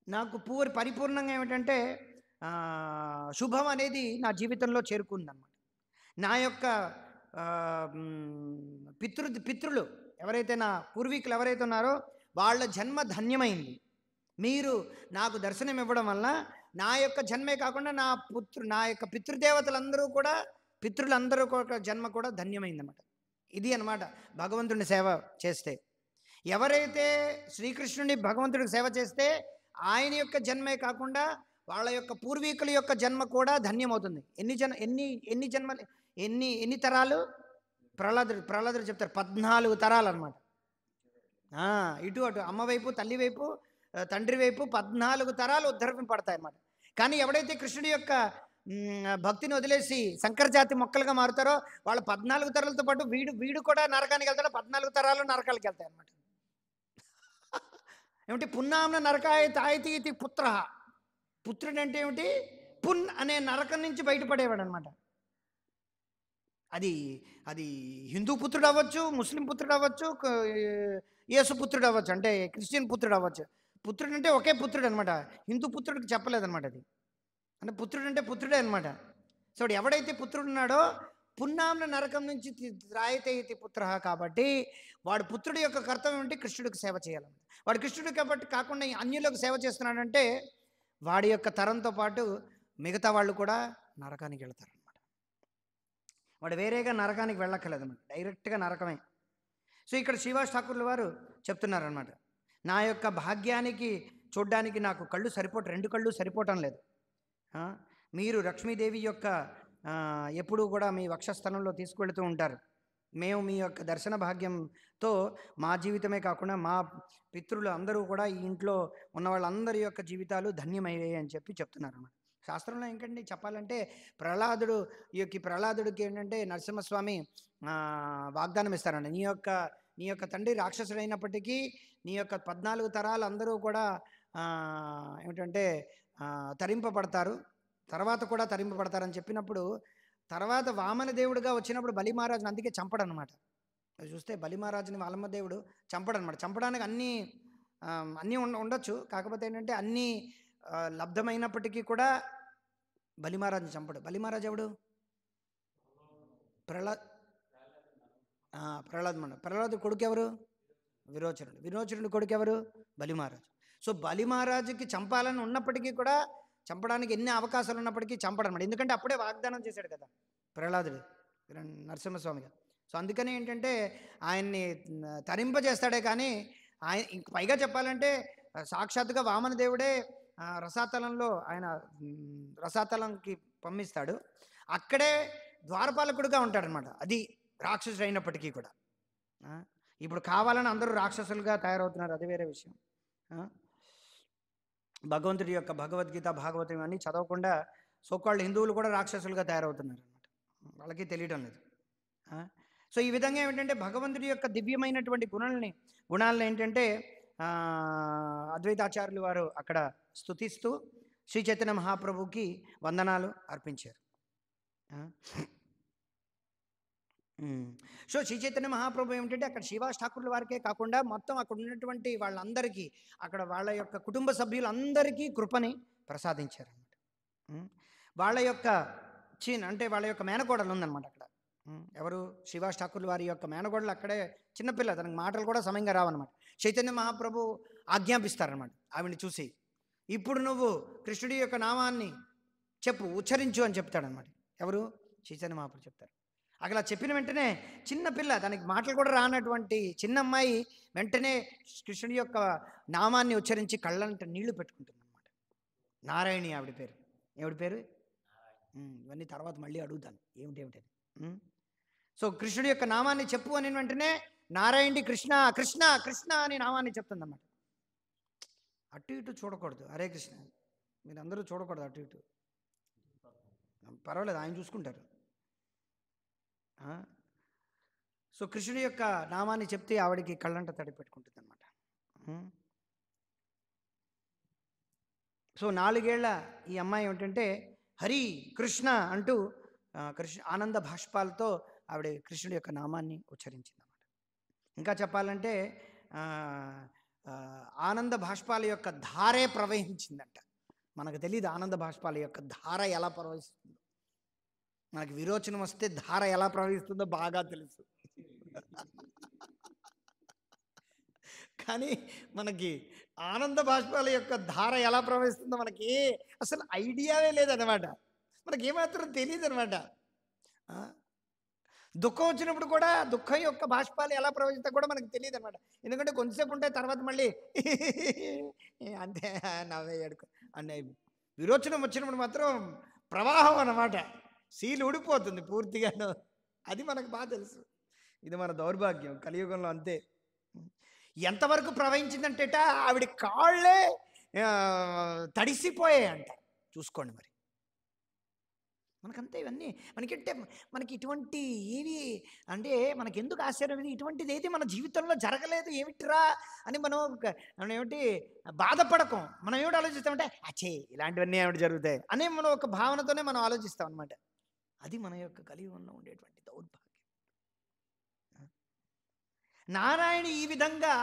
Speaker 1: నాకు పరిపూర్ణంగా ఏమిటంటే శుభం అనేది నా జీవితంలో చేరుకుందన్నమాట. నా యొక్క పితృలు ఎవరైతే, నా పూర్వీకులు ఎవరైతే ఉన్నారో వాళ్ళ జన్మ ధన్యమైంది. మీరు నాకు దర్శనం ఇవ్వడం వల్ల నా యొక్క జన్మే కాకుండా నా యొక్క పితృదేవతలందరూ కూడా, పితృలందరూ జన్మ కూడా ధన్యమైందన్నమాట. ఇది అన్నమాట భగవంతుడిని సేవ చేస్తే. ఎవరైతే శ్రీకృష్ణుని భగవంతుడికి సేవ చేస్తే ఆయన యొక్క జన్మే కాకుండా వాళ్ళ యొక్క పూర్వీకుల యొక్క జన్మ కూడా ధన్యమవుతుంది. ఎన్ని తరాలు? ప్రహ్లాదుడు చెప్తారు 14 తరాలు అనమాట. ఇటు అటు అమ్మ వైపు, తల్లి వైపు, తండ్రి వైపు 14 తరాలు ఉద్ధరింపబడతాయి అన్నమాట. కానీ ఎవడైతే కృష్ణుడి యొక్క భక్తిని వదిలేసి శంకరజాతి మొక్కలుగా మారుతారో వాళ్ళు 14 తరాలతో పాటు వీడు కూడా నరకానికి వెళ్తాడు. 14 తరాలు నరకాలకు వెళ్తాయి అన్నమాట. ఏమిటి? పున్నాంన నరకాయ తాయితీ పుత్ర. పుత్రుడు అంటే ఏమిటి? పున్ అనే నరకం నుంచి బయటపడేవాడు అనమాట. అది హిందూ పుత్రుడు అవ్వచ్చు, ముస్లిం పుత్రుడు అవ్వచ్చు, యేసు పుత్రుడు అవ్వచ్చు, అంటే క్రిస్టియన్ పుత్రుడు అవ్వచ్చు. పుత్రుడు అంటే ఒకే పుత్రుడు అనమాట. హిందూ పుత్రుడికి చెప్పలేదన్నమాట. అది అంటే పుత్రుడు అంటే పుత్రుడే అనమాట. సో ఎవడైతే పుత్రుడు ఉన్నాడో పున్నాంన నరకం నుంచి త్రాయితే ఇది పుత్ర, కాబట్టి వాడు పుత్రుడి యొక్క కర్తవ్యం అంటే కృష్ణుడికి సేవ చేయాలన్నమాట. వాడు కృష్ణుడు కాబట్టి కాకుండా అన్యులకు సేవ చేస్తున్నాడంటే వాడి యొక్క తరంతో పాటు మిగతా వాళ్ళు కూడా నరకానికి వెళ్తారనమాట. వాడు వేరేగా నరకానికి వెళ్ళక్కర్లేదన్నమాట, డైరెక్ట్గా నరకమే. సో ఇక్కడ శ్రీవాస్ ఠాకూర్ల వారు చెప్తున్నారనమాట, నా యొక్క భాగ్యానికి చూడ్డానికి నాకు కళ్ళు 2 కళ్ళు సరిపోవటం లేదు. మీరు లక్ష్మీదేవి యొక్క ఎప్పుడూ కూడా మీ వక్షస్థలంలో తీసుకువెళుతూ ఉంటారు. మేము మీ యొక్క దర్శన భాగ్యంతో మా జీవితమే కాకుండా మా పితృలు అందరూ కూడా ఈ ఇంట్లో ఉన్న వాళ్ళందరి యొక్క జీవితాలు ధన్యమయ్యాయి అని చెప్పి చెప్తున్నారు అన్నమాట. శాస్త్రంలో ఏంటంటే చెప్పాలంటే ప్రహ్లాదుడికి ఏంటంటే నరసింహస్వామి వాగ్దానం ఇస్తారండి. నీ యొక్క తండ్రి రాక్షసుడైనప్పటికీ నీ యొక్క 14 తరాలు అందరూ కూడా ఏమిటంటే తరింపబడతారు, తర్వాత కూడా తరింపబడతారని చెప్పినప్పుడు తర్వాత వామన దేవుడిగా వచ్చినప్పుడు బలి మహారాజుని అందుకే చంపడనమాట. చూస్తే బలి మహారాజుని వామన దేవుడు చంపడనమాట. చంపడానికి అన్నీ ఉండొచ్చు, కాకపోతే ఏంటంటే అన్నీ లబ్ధమైనప్పటికీ కూడా బలి మహారాజుని చంపడు. బలి మహారాజు ఎవడు? ప్రహ్లాదు కొడుకు ఎవరు? విరోచనుడు కొడుకు ఎవరు? బలి మహారాజు. సో బలి మహారాజుకి చంపాలని ఉన్నప్పటికీ కూడా చంపడానికి ఎన్ని అవకాశాలు ఉన్నప్పటికీ చంపడనమాట. ఎందుకంటే అప్పుడే వాగ్దానం చేశాడు కదా ప్రహ్లాదుడు నరసింహస్వామిగా. సో అందుకని ఏంటంటే ఆయన్ని తరింపజేస్తాడే కానీ ఆయన ఇంక పైగా చెప్పాలంటే సాక్షాత్తుగా వామన దేవుడే రసాతలంలో ఆయన రసాతలంకి పంపిస్తాడు. అక్కడే ద్వారపాలకుడుగా ఉంటాడనమాట. అది రాక్షసుడు అయినప్పటికీ కూడా. ఇప్పుడు కావాలని అందరూ రాక్షసులుగా తయారవుతున్నారు, అది వేరే విషయం. భగవంతుడి యొక్క భగవద్గీత భాగవతం ఇవన్నీ చదవకుండా సోకాళ్ళు హిందువులు కూడా రాక్షసులుగా తయారవుతున్నారు అనమాట. వాళ్ళకి తెలియడం లేదు. సో ఈ విధంగా ఏమిటంటే భగవంతుడి యొక్క దివ్యమైనటువంటి గుణాలను ఏంటంటే అద్వైతాచార్యులు వారు అక్కడ స్తుతిస్తూ శ్రీ చైతన్య మహాప్రభుకి వందనాలు అర్పించారు. సో శ్రీ చైతన్య మహాప్రభు ఏమిటంటే అక్కడ శ్రీవాస్ ఠాకూర్ల వారికే కాకుండా మొత్తం అక్కడ ఉన్నటువంటి వాళ్ళందరికీ, అక్కడ వాళ్ళ యొక్క కుటుంబ సభ్యులందరికీ కృపని ప్రసాదించారు అన్నమాట. వాళ్ళ యొక్క అంటే వాళ్ళ యొక్క మేనకోడలు ఉందన్నమాట అక్కడ. ఎవరు? శ్రీవాస్ ఠాకూర్ల వారి యొక్క మేనకోడలు. అక్కడే చిన్నపిల్ల, తనకు మాటలు కూడా సమయంగా రావన్నమాట. చైతన్య మహాప్రభు ఆజ్ఞాపిస్తారనమాట ఆవిడ్ని చూసి, ఇప్పుడు నువ్వు కృష్ణుడి యొక్క నామాన్ని చెప్పు, ఉచ్చరించు అని చెప్తాడనమాట. ఎవరు? చైతన్య మహాప్రభు చెప్తారు. అలా చెప్పిన వెంటనే చిన్నపిల్ల, తనకి మాటలు కూడా రానటువంటి చిన్న అమ్మాయి వెంటనే కృష్ణుడి యొక్క నామాన్ని ఉచ్చరించి కళ్ళంట నీళ్లు పెట్టుకుంటుంది అనమాట. నారాయణి ఆవిడ పేరు. ఎవడి పేరు? ఇవన్నీ తర్వాత మళ్ళీ అడుగుతాను ఏమిటేమిటని. సో కృష్ణుడి యొక్క నామాన్ని చెప్పు అని వెంటనే నారాయణి కృష్ణ కృష్ణ కృష్ణ అని నామాన్ని చెప్తుందన్నమాట. అటు ఇటు చూడకూడదు. హరే కృష్ణ మీరందరూ చూడకూడదు అటు ఇటు. పర్వాలేదు, ఆయన చూసుకుంటారు. సో కృష్ణుడి యొక్క నామాన్ని చెప్తే ఆవిడికి కళ్ళంట తడి పెట్టుకుంటుంది అనమాట. సో 4 ఏళ్ల ఈ అమ్మాయి ఏమిటంటే హరి కృష్ణ అంటూ ఆనంద భాష్పాలతో ఆవిడ కృష్ణుడి యొక్క నామాన్ని ఉచ్చరించింది అన్నమాట. ఇంకా చెప్పాలంటే ఆనంద భాష్పాల యొక్క ధారే ప్రవహించిందంట. మనకు తెలియదు ఆనంద భాష్పాల యొక్క ధార ఎలా ప్రవహిస్తుందో. మనకి విరోచనం వస్తే ధార ఎలా ప్రవహిస్తుందో బాగా తెలుసు. కానీ మనకి ఆనంద భాష్పాల యొక్క ధార ఎలా ప్రవహిస్తుందో మనకి అసలు ఐడియావే లేదన్నమాట. మనకి ఏమాత్రం తెలియదు అనమాట. దుఃఖం వచ్చినప్పుడు కూడా దుఃఖం యొక్క భాష్పాలు ఎలా ప్రవహిస్తా కూడా మనకు తెలియదు అనమాట. ఎందుకంటే కొంతసేపు ఉంటే తర్వాత మళ్ళీ అంతే నవ్వేయడుకో అనే. విరోచనం వచ్చినప్పుడు మాత్రం ప్రవాహం అన్నమాట. సీలు ఊడిపోతుంది పూర్తిగాను. అది మనకు బాగా తెలుసు. ఇది మన దౌర్భాగ్యం కలియుగంలో. అంతే. ఎంతవరకు ప్రవహించిందంటేట ఆవిడ కాళ్ళే తడిసిపోయాయి అంట. చూసుకోండి మరి. మనకంతే ఇవన్నీ మనకంటే మనకి ఇటువంటి ఏవి అంటే మనకి ఎందుకు ఆశ్చర్యం, ఇటువంటిది ఏది మన జీవితంలో జరగలేదు ఏమిట్రా అని మనం ఏమిటి బాధపడకం. మనం ఏమిటి ఆలోచిస్తామంటే అచ్చే ఇలాంటివన్నీ ఏమిటి జరుగుతాయి అనే మనం ఒక భావనతోనే మనం ఆలోచిస్తాం అనమాట. అది మన యొక్క కలియుగంలో ఉండేటువంటి దౌర్భాగ్యం. నారాయణ ఈ విధంగా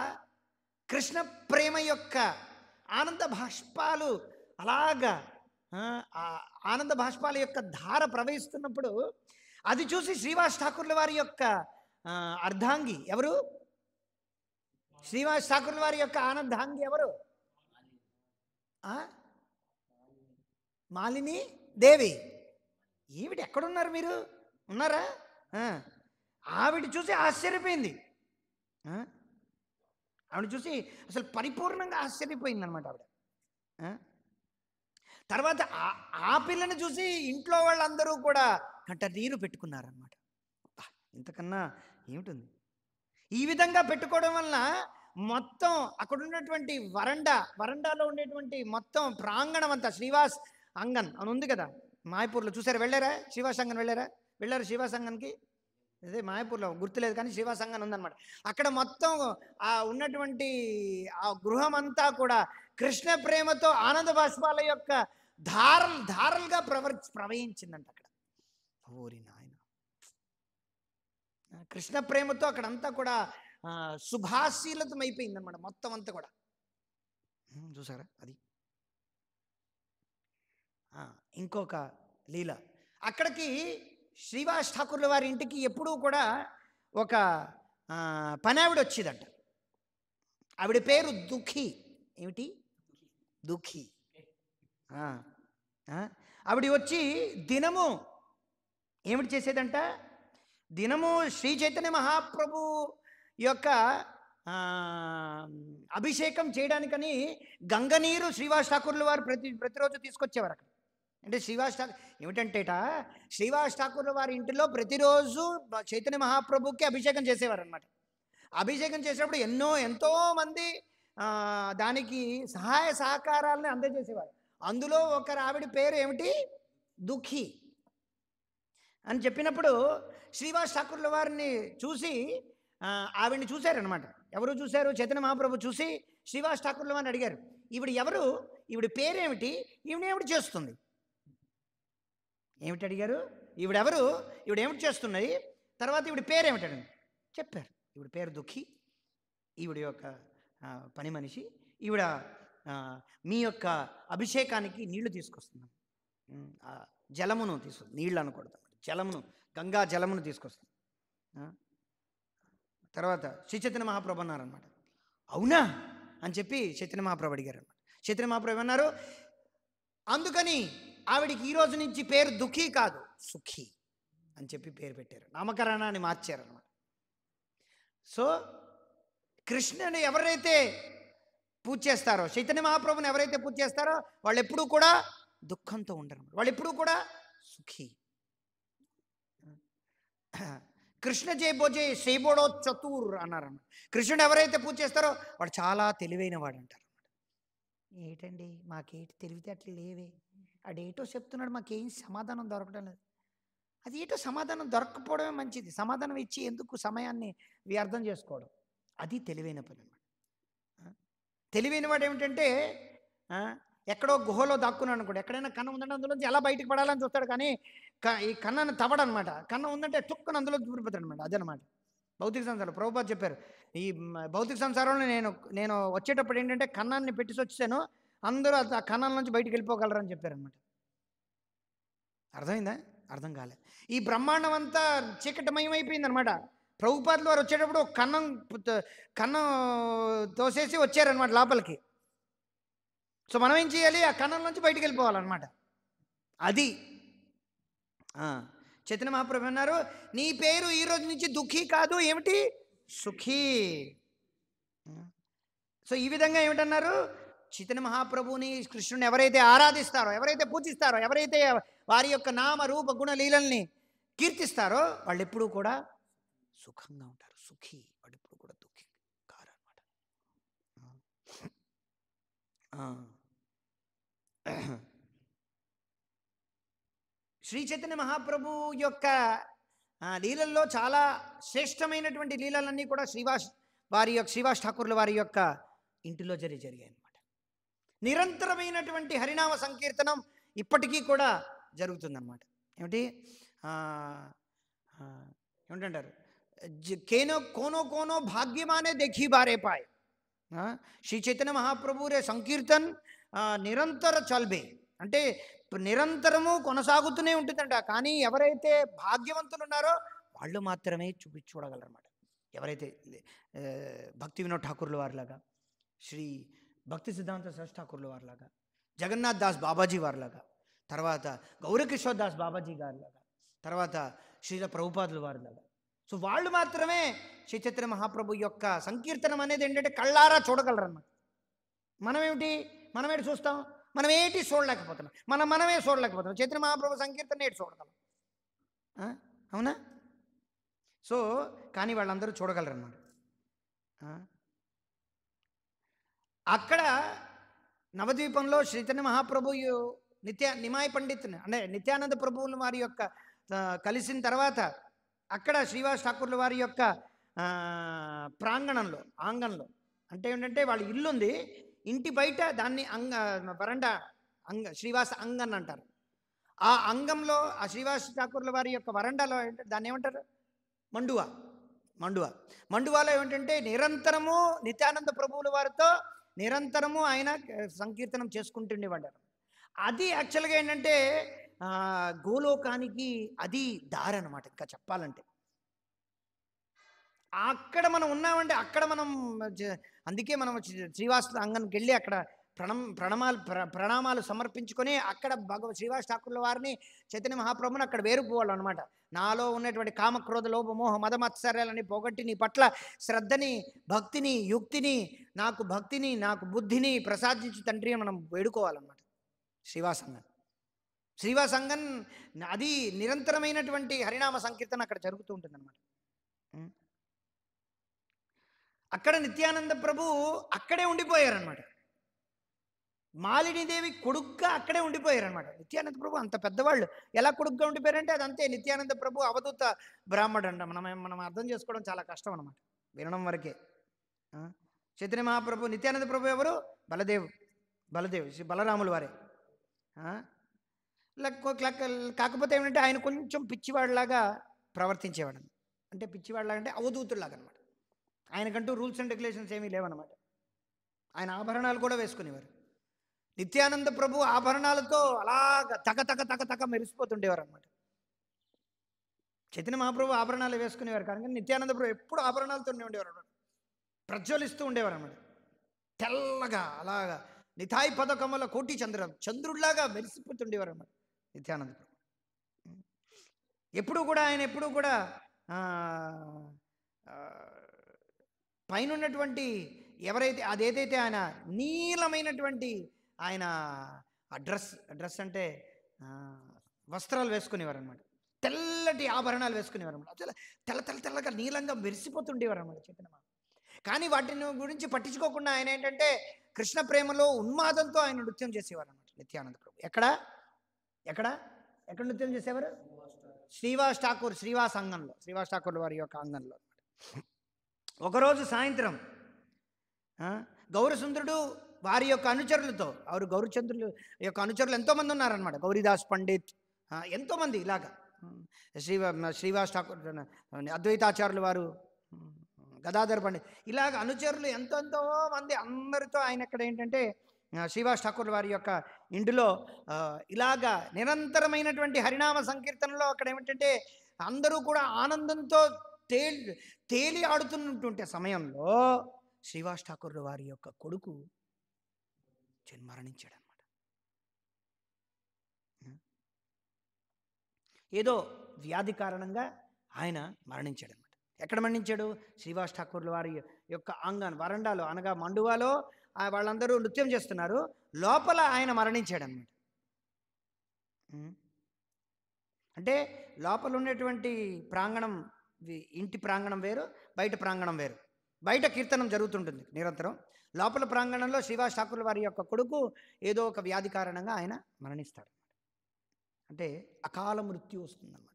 Speaker 1: కృష్ణ ప్రేమ యొక్క ఆనంద భాష్పాలు అలాగా ఆనంద భాష్పాల యొక్క ధార ప్రవహిస్తున్నప్పుడు అది చూసి శ్రీవాస్ ఠాకూర్ల వారి యొక్క అర్ధాంగి ఎవరు? శ్రీవాస్ ఠాకూర్ల వారి యొక్క ఆనందాంగి ఎవరు? మాలిని దేవి. ఏమిటి ఎక్కడున్నారు మీరు? ఉన్నారా? ఆవిడ చూసి ఆశ్చర్యపోయింది. ఆవిడ చూసి అసలు పరిపూర్ణంగా ఆశ్చర్యపోయింది అనమాట ఆవిడ. తర్వాత ఆ పిల్లని చూసి ఇంట్లో వాళ్ళందరూ కూడా కంట నీరు పెట్టుకున్నారనమాట. ఇంతకన్నా ఏమిటుంది? ఈ విధంగా పెట్టుకోవడం వలన మొత్తం అక్కడ ఉన్నటువంటి వరండాలో ఉండేటువంటి మొత్తం ప్రాంగణం అంతా శ్రీవాస్ అంగన్ అని ఉంది కదా మాయపూర్లో. చూసారా? వెళ్ళారా? శ్రీవాస్ అంగన్ వెళ్ళారా శ్రీవాస్ అంగన్కి? అదే మాయపూర్లో గుర్తులేదు కానీ శ్రీవాస్ అంగన్ ఉందన్నమాట. అక్కడ మొత్తం ఉన్నటువంటి ఆ గృహం అంతా కూడా కృష్ణ ప్రేమతో ఆనంద బాష్పాల యొక్క ధారలుగా ప్రవహించిందంట అక్కడ. ఓరి నాయన, కృష్ణ ప్రేమతో అక్కడంతా కూడా శుభాశీలతం అయిపోయింది అనమాట మొత్తం అంతా కూడా. చూసారా? అది ఇంకొక లీల. అక్కడికి శ్రీవాస్ ఠాకూర్ల వారి ఇంటికి ఎప్పుడూ కూడా ఒక పని ఆవిడ వచ్చేదంట. ఆవిడ పేరు దుఃఖి. ఏమిటి? దుఃఖి. ఆవిడ వచ్చి దినము ఏమిటి చేసేదంట, దినము శ్రీ చైతన్య మహాప్రభు యొక్క అభిషేకం చేయడానికని గంగనీరు శ్రీవాస్ ఠాకూర్ల వారు ప్రతిరోజు తీసుకొచ్చేవారు అక్కడ. అంటే శ్రీవాస్ ఠాకూర్ ఏమిటంటేట, శ్రీవాస్ ఠాకూర్ల వారి ఇంటిలో ప్రతిరోజు చైతన్య మహాప్రభుకి అభిషేకం చేసేవారు అనమాట. అభిషేకం చేసేటప్పుడు ఎంతోమంది దానికి సహాయ సహకారాలని అందజేసేవారు. అందులో ఒకరు ఆవిడ పేరు ఏమిటి, దుఃఖి అని చెప్పినప్పుడు శ్రీవాస్ ఠాకూర్ల వారిని చూసి ఆవిడ్ని చూశారనమాట. ఎవరు చూశారు, చైతన్య మహాప్రభు చూసి శ్రీవాస్ ఠాకూర్ల వారిని అడిగారు, ఈవిడ ఎవరు, ఈవిడ పేరేమిటి, ఈవిడేమిటి చేస్తుంది, ఏమిటి అడిగారు, ఈవిడెవరు, ఈవిడేమిటి చేస్తున్నది, తర్వాత ఈవిడ పేరేమిటండి చెప్పారు. ఈవిడ పేరు దుఃఖి, ఈవిడ యొక్క పని మనిషి, ఈవిడ మీ యొక్క అభిషేకానికి నీళ్లు తీసుకొస్తున్నాం, జలమును నీళ్ళు అనకూడదు, జలమును, గంగా జలమును తీసుకొస్తుంది. తర్వాత శ్రీ చైతన్య మహాప్రభు అన్నారనమాట. అవునా అని చెప్పి చైతన్య మహాప్రభు అడిగారు అనమాట. చైతన్య మహాప్రభు అన్నారు, అందుకని ఆవిడికి ఈ రోజు నుంచి పేరు దుఃఖి కాదు, సుఖి అని చెప్పి పేరు పెట్టారు, నామకరణాన్ని మార్చారనమాట. సో కృష్ణుని ఎవరైతే పూజ చేస్తారో, చైతన్య మహాప్రభుని ఎవరైతే పూజ చేస్తారో వాళ్ళు ఎప్పుడూ కూడా దుఃఖంతో ఉండరు, వాళ్ళు ఎప్పుడూ కూడా సుఖీ. కృష్ణ జయ భోజే శైబోడో చతుర్ అన్నారన్నమాట. కృష్ణుడు ఎవరైతే పూజ చేస్తారో వాడు చాలా తెలివైన వాడు అంటారు. ఏంటండి మాకేంటి తెలివితేటలు లేవే, ఆడేటో చెప్తున్నాడు, మాకేం సమాధానం దొరకడం లేదు. అది ఏటో సమాధానం దొరకకపోవడమే మంచిది, సమాధానం ఇచ్చి ఎందుకు సమయాన్ని వ్యర్థం చేసుకోవడం, అది తెలివైన పని అన్నమాట. తెలివైన వాడు ఏమిటంటే ఎక్కడో గుహలో దాక్కున్నాడు అనుకోండి, ఎక్కడైనా కన్నం ఉందంటే అందులోంచి ఎలా బయటికి పడాలని చూస్తాడు, కానీ ఈ కన్నాన్ని తవ్వడనమాట. కన్నం ఉందంటే చుక్కను అందులో దూరిపోతాడు అనమాట. అదనమాట భౌతిక సంసారం. ప్రభుపాద చెప్పారు, ఈ భౌతిక సంసారంలో నేను వచ్చేటప్పుడు ఏంటంటే కన్నాన్ని పెట్టేసి వచ్చాను, అందరూ ఆ కన్నం నుంచి బయటికి వెళ్ళిపోగలరని చెప్పారనమాట. అర్థమైందా? అర్థం కాలేదు. ఈ బ్రహ్మాండం అంతా చీకటమయమైపోయింది అనమాట. ప్రభుపాదుల వారు వచ్చేటప్పుడు కన్నం తోసేసి వచ్చారనమాట లోపలికి. సో మనం ఏం చేయాలి, ఆ కన్నం నుంచి బయటికి వెళ్ళిపోవాలన్నమాట. అది చైతన్య మహాప్రభు అన్నారు, నీ పేరు ఈ రోజు నుంచి దుఃఖీ కాదు, ఏమిటి, సుఖీ. సో ఈ విధంగా ఏమిటన్నారు, చైతన్య మహాప్రభుని కృష్ణుని ఎవరైతే ఆరాధిస్తారో, ఎవరైతే పూజిస్తారో, ఎవరైతే వారి యొక్క నామ రూప గుణ లీలల్ని కీర్తిస్తారో వాళ్ళు ఎప్పుడూ కూడా సుఖంగా ఉంటారు, సుఖీ. వాళ్ళు ఎప్పుడు కూడా దుఃఖీ కారన్నమాట. శ్రీ చైతన్య మహాప్రభు యొక్క లీలల్లో చాలా శ్రేష్టమైనటువంటి లీలలన్నీ కూడా శ్రీవాస్ ఠాకూర్ల వారి యొక్క ఇంటిలో జరిగాయి అన్నమాట. నిరంతరమైనటువంటి హరినామ సంకీర్తనం ఇప్పటికీ కూడా జరుగుతుందన్నమాట. ఏమిటంటారు, कोनो कोनो भाग्यमाने देखी बारे पाए. శ్రీ చైతన్య మహాప్రభు రే సంకీర్తన్ నిరంతర చల్బే, అంటే నిరంతరము కొనసాగుతూనే ఉంటుందంట. కానీ ఎవరైతే భాగ్యవంతులు ఉన్నారో వాళ్ళు మాత్రమే చూడగలరన్నమాట. ఎవరైతే భక్తి వినోద్ ఠాకూర్ల వారిలాగా, శ్రీ భక్తి సిద్ధాంత సరస్వతి ఠాకూర్ల వారిలాగా, జగన్నాథ్ దాస్ బాబాజీ వారిలాగా, తర్వాత గౌరకిషోర్ దాస్ బాబాజీ గారిలాగా, తర్వాత శ్రీల ప్రభుపాదుల వారిలాగా, సో వాళ్ళు మాత్రమే శ్రీ చైతన్య మహాప్రభు యొక్క సంకీర్తనం అనేది ఏంటంటే కళ్ళారా చూడగలరన్నమాట. మనమేంటి చూస్తాం, మనం ఏంటి చూడలేకపోతున్నాం, మనమే చూడలేకపోతున్నాం. చైతన్య మహాప్రభు సంకీర్తన ఏంటి చూడగలం, అవునా? సో కానీ వాళ్ళందరూ చూడగలరన్నమాట. అక్కడ నవద్వీపంలో చైతన్య మహాప్రభు నిమాయ పండిత్ అంటే నిత్యానంద ప్రభువుల వారి యొక్క కలిసిన తర్వాత అక్కడ శ్రీవాస్ ఠాకూర్ల వారి యొక్క ఆంగణంలో అంటే ఏంటంటే వాళ్ళ ఇల్లు ఉంది, ఇంటి బయట దాన్ని వరండా శ్రీవాస అంగన్ అంటారు. ఆ అంగంలో ఆ శ్రీవాస్ ఠాకూర్ల వారి యొక్క వరండాలో దాన్ని ఏమంటారు, మండువాలో ఏమిటంటే నిరంతరము నిత్యానంద ప్రభువుల వారితో నిరంతరము ఆయన సంకీర్తనం చేసుకుంటుండేవాడు. అది యాక్చువల్గా ఏంటంటే గోలోకానికి అది దారి అన్నమాట. ఇంకా చెప్పాలంటే అక్కడ మనం ఉన్నామంటే అక్కడ మనం అందుకే మనం శ్రీవాస్ అంగన్కి వెళ్ళి అక్కడ ప్రణామాలు సమర్పించుకొని అక్కడ శ్రీవాస్ ఠాకూర్ల వారిని చైతన్య మహాప్రభుని అక్కడ వేరుకోవాలి అనమాట. నాలో ఉన్నటువంటి కామక్రోధ లోభ మోహ మదమత్సర్యాలని పోగొట్టి నీ పట్ల శ్రద్ధని, భక్తిని, యుక్తిని, నాకు భక్తిని, నాకు బుద్ధిని ప్రసాదించు తండ్రి అని మనం వేడుకోవాలన్నమాట. శ్రీవాసంగం అది నిరంతరమైనటువంటి హరినామ సంకీర్తన అక్కడ జరుగుతూ ఉంటుంది అనమాట. అక్కడ నిత్యానంద ప్రభు అక్కడే ఉండిపోయారనమాట. మాలినీదేవి కొడుగ్గా అక్కడే ఉండిపోయారనమాట. నిత్యానంద ప్రభు అంత పెద్దవాళ్ళు ఎలా కొడుగ్గా ఉండిపోయారంటే అదంతే. నిత్యానంద ప్రభు అవధూత బ్రాహ్మడు అంట. మనం అర్థం చేసుకోవడం చాలా కష్టం అనమాట, వినడం వరకే. చైతన్య మహాప్రభు, నిత్యానంద ప్రభు ఎవరు? బలదేవ్ శ్రీ బలరాములు వారే. కాకపోతే ఏమిటంటే ఆయన కొంచెం పిచ్చివాడిలాగా ప్రవర్తించేవాడు. అంటే పిచ్చివాడిలాగా అంటే అవధూతుల్లాగా అనమాట. ఆయనకంటూ రూల్స్ అండ్ రెగ్యులేషన్స్ ఏమీ లేవన్నమాట. ఆయన ఆభరణాలు కూడా వేసుకునేవారు. నిత్యానంద ప్రభు ఆభరణాలతో అలాగ తక మెరిసిపోతుండేవారు అనమాట. చైతన్య మహాప్రభు ఆభరణాలు వేసుకునేవారు కానీ నిత్యానంద ప్రభు ఎప్పుడు ఆభరణాలతో ఉండేవారు అనమాట. ప్రజ్వలిస్తూ ఉండేవారు అనమాట. తెల్లగా అలాగా నితాయి పదకముల కోటి చంద్రుడిలాగా మెరిసిపోతుండేవారు అనమాట నిత్యానంద ప్రభు. ఆయన ఎప్పుడూ కూడా పైన ఉన్నటువంటి అదేదైతే ఆయన నీలమైనటువంటి ఆయన డ్రెస్ అంటే వస్త్రాలు వేసుకునేవారు అనమాట. తెల్లటి ఆభరణాలు వేసుకునేవారు అనమాట. తెల్లగా నీలంగా మెరిసిపోతుండేవారు అనమాట చైతన్య. కానీ వాటిని గురించి పట్టించుకోకుండా ఆయన ఏంటంటే కృష్ణ ప్రేమలో ఉన్మాదంతో ఆయన నృత్యం చేసేవారు అనమాట నిత్యానంద ప్రభు. ఎక్కడ నృత్యం చేసేవారు? శ్రీవాస్ అంగంలో, శ్రీవాస్ ఠాకూర్ వారి యొక్క అంగంలో. ఒకరోజు సాయంత్రం గౌరసుందరుడు వారి యొక్క అనుచరులతో, గౌరచంద్రుల యొక్క అనుచరులు ఎంతోమంది ఉన్నారనమాట. గౌరీదాస్ పండిత్, ఎంతోమంది ఇలాగా, శ్రీవాస్ ఠాకూర్, అద్వైతాచార్యులు వారు, గదాధర్ పండిత్, ఇలాగ అనుచరులు ఎంతో మంది, అందరితో ఆయన ఇక్కడ ఏంటంటే శ్రీవాస్ ఠాకూర్ వారి యొక్క ఇంటిలో ఇలాగా నిరంతరమైనటువంటి హరినామ సంకీర్తనలో అక్కడ ఏమిటంటే అందరూ కూడా ఆనందంతో తేలి ఆడుతున్నటువంటి సమయంలో శ్రీవాస్ ఠాకూర్ వారి యొక్క కొడుకు మరణించాడు అనమాట. ఏదో వ్యాధి కారణంగా ఆయన మరణించాడు అనమాట. ఎక్కడ మరణించాడు? శ్రీవాస్ ఠాకూర్ వారి యొక్క ఆంగన్ వరండాలో, అనగా మండువాలో వాళ్ళందరూ నృత్యం చేస్తున్నారు, లోపల ఆయన మరణించాడు అనమాట. అంటే లోపల ఉన్నటువంటి ప్రాంగణం, ఇంటి ప్రాంగణం వేరు, బయట ప్రాంగణం వేరు. బయట కీర్తనం జరుగుతుంటుంది నిరంతరం. లోపల ప్రాంగణంలో శ్రీవాస్ ఠాకూర్ వారి యొక్క కొడుకు ఏదో ఒక వ్యాధి కారణంగా ఆయన మరణిస్తాడు. అంటే అకాల మృత్యు వస్తుందన్నమాట.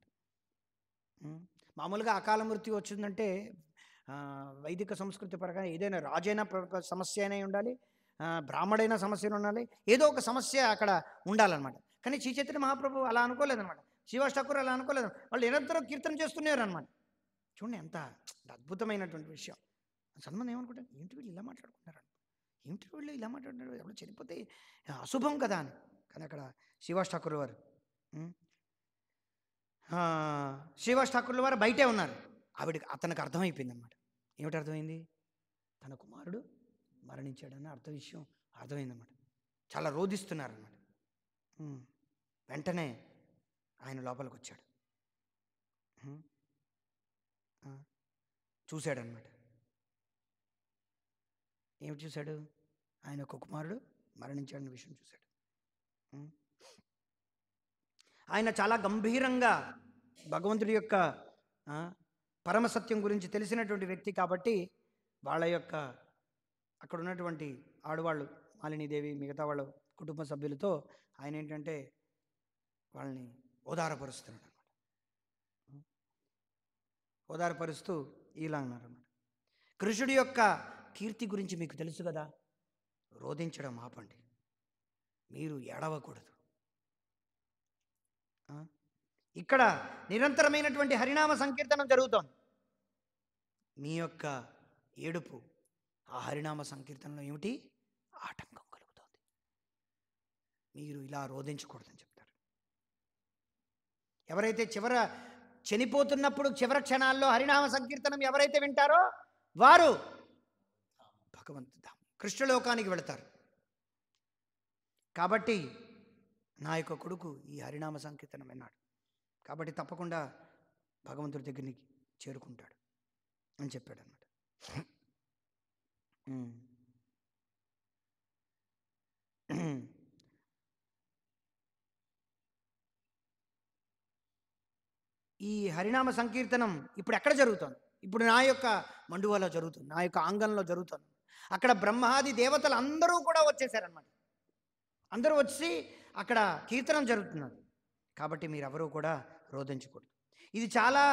Speaker 1: మామూలుగా అకాల మృత్యు వచ్చిందంటే వైదిక సంస్కృతి పరంగా ఏదైనా రాజైన సమస్య అయినా ఉండాలి, బ్రాహ్మడైన సమస్యలు ఉండాలి, ఏదో ఒక సమస్య అక్కడ ఉండాలన్నమాట. కానీ శ్రీ చైతన్య మహాప్రభు అలా అనుకోలేదన్నమాట. శ్రీవాస్ ఠాకూర్ అలా అనుకోలేదు. వాళ్ళు నిరంతరం కీర్తన చేస్తున్నారు అనమాట. చూడండి ఎంత అద్భుతమైనటువంటి విషయం. సన్మానం ఏమనుకుంటారు, ఏంటి వీళ్ళు ఇలా మాట్లాడుకుంటారు, ఎవరు చనిపోతే అశుభం కదా అని. కానీ అక్కడ శ్రీవాస్ ఠాకూర్ వారు బయటే ఉన్నారు. అతనికి అర్థమైపోయింది అనమాట. ఏమిటి అర్థమైంది? తన కుమారుడు మరణించాడని విషయం అర్థమైందన్నమాట. చాలా రోధిస్తున్నారన్నమాట. వెంటనే ఆయన లోపలికి వచ్చాడు, చూశాడనమాట. ఏమిటి చూశాడు? ఆయన ఒక కుమారుడు మరణించాడన్న విషయం చూశాడు. ఆయన చాలా గంభీరంగా భగవంతుడి యొక్క పరమసత్యం గురించి తెలిసినటువంటి వ్యక్తి కాబట్టి వాళ్ళ యొక్క అక్కడ ఉన్నటువంటి ఆడవాళ్ళు, మాలినీదేవి, మిగతా వాళ్ళ కుటుంబ సభ్యులతో ఆయన ఏంటంటే వాళ్ళని ఓదారపరుస్తున్నాడు అనమాట. ఓదారపరుస్తూ ఇలా అన్నారన్నమాట, కృష్ణుడి యొక్క కీర్తి గురించి మీకు తెలుసు కదా, రోధించడం ఆపండి, మీరు ఏడవకూడదు. ఇక్కడ నిరంతరమైనటువంటి హరినామ సంకీర్తనం జరుగుతోంది. మీ యొక్క ఏడుపు ఆ హరినామ సంకీర్తనలో ఏమిటి? ఆటంకం కలుగుతోంది. మీరు ఇలా రోధించకూడదని చెప్తారు. ఎవరైతే చనిపోతున్నప్పుడు చివరి క్షణాల్లో హరినామ సంకీర్తనం ఎవరైతే వింటారో వారు భగవంతుడు కృష్ణలోకానికి వెళతారు. కాబట్టి నా యొక్క కొడుకు ఈ హరినామ సంకీర్తనం విన్నాడు, కాబట్టి తప్పకుండా భగవంతుడి దగ్గరికి చేరుకుంటాడు అని చెప్పాడు అన్నమాట. ఈ హరినామ సంకీర్తనం ఇప్పుడు ఎక్కడ జరుగుతుంది? ఇప్పుడు నా యొక్క మండువలో జరుగుతుంది, నా యొక్క ఆంగంలో జరుగుతుంది. అక్కడ బ్రహ్మాది దేవతలు అందరూ కూడా వచ్చేసారనమాట. అందరూ వచ్చి అక్కడ కీర్తనం జరుగుతున్నది. కాబట్టి మీరెవరూ కూడా రోధించకూడదు. ఇది చాలా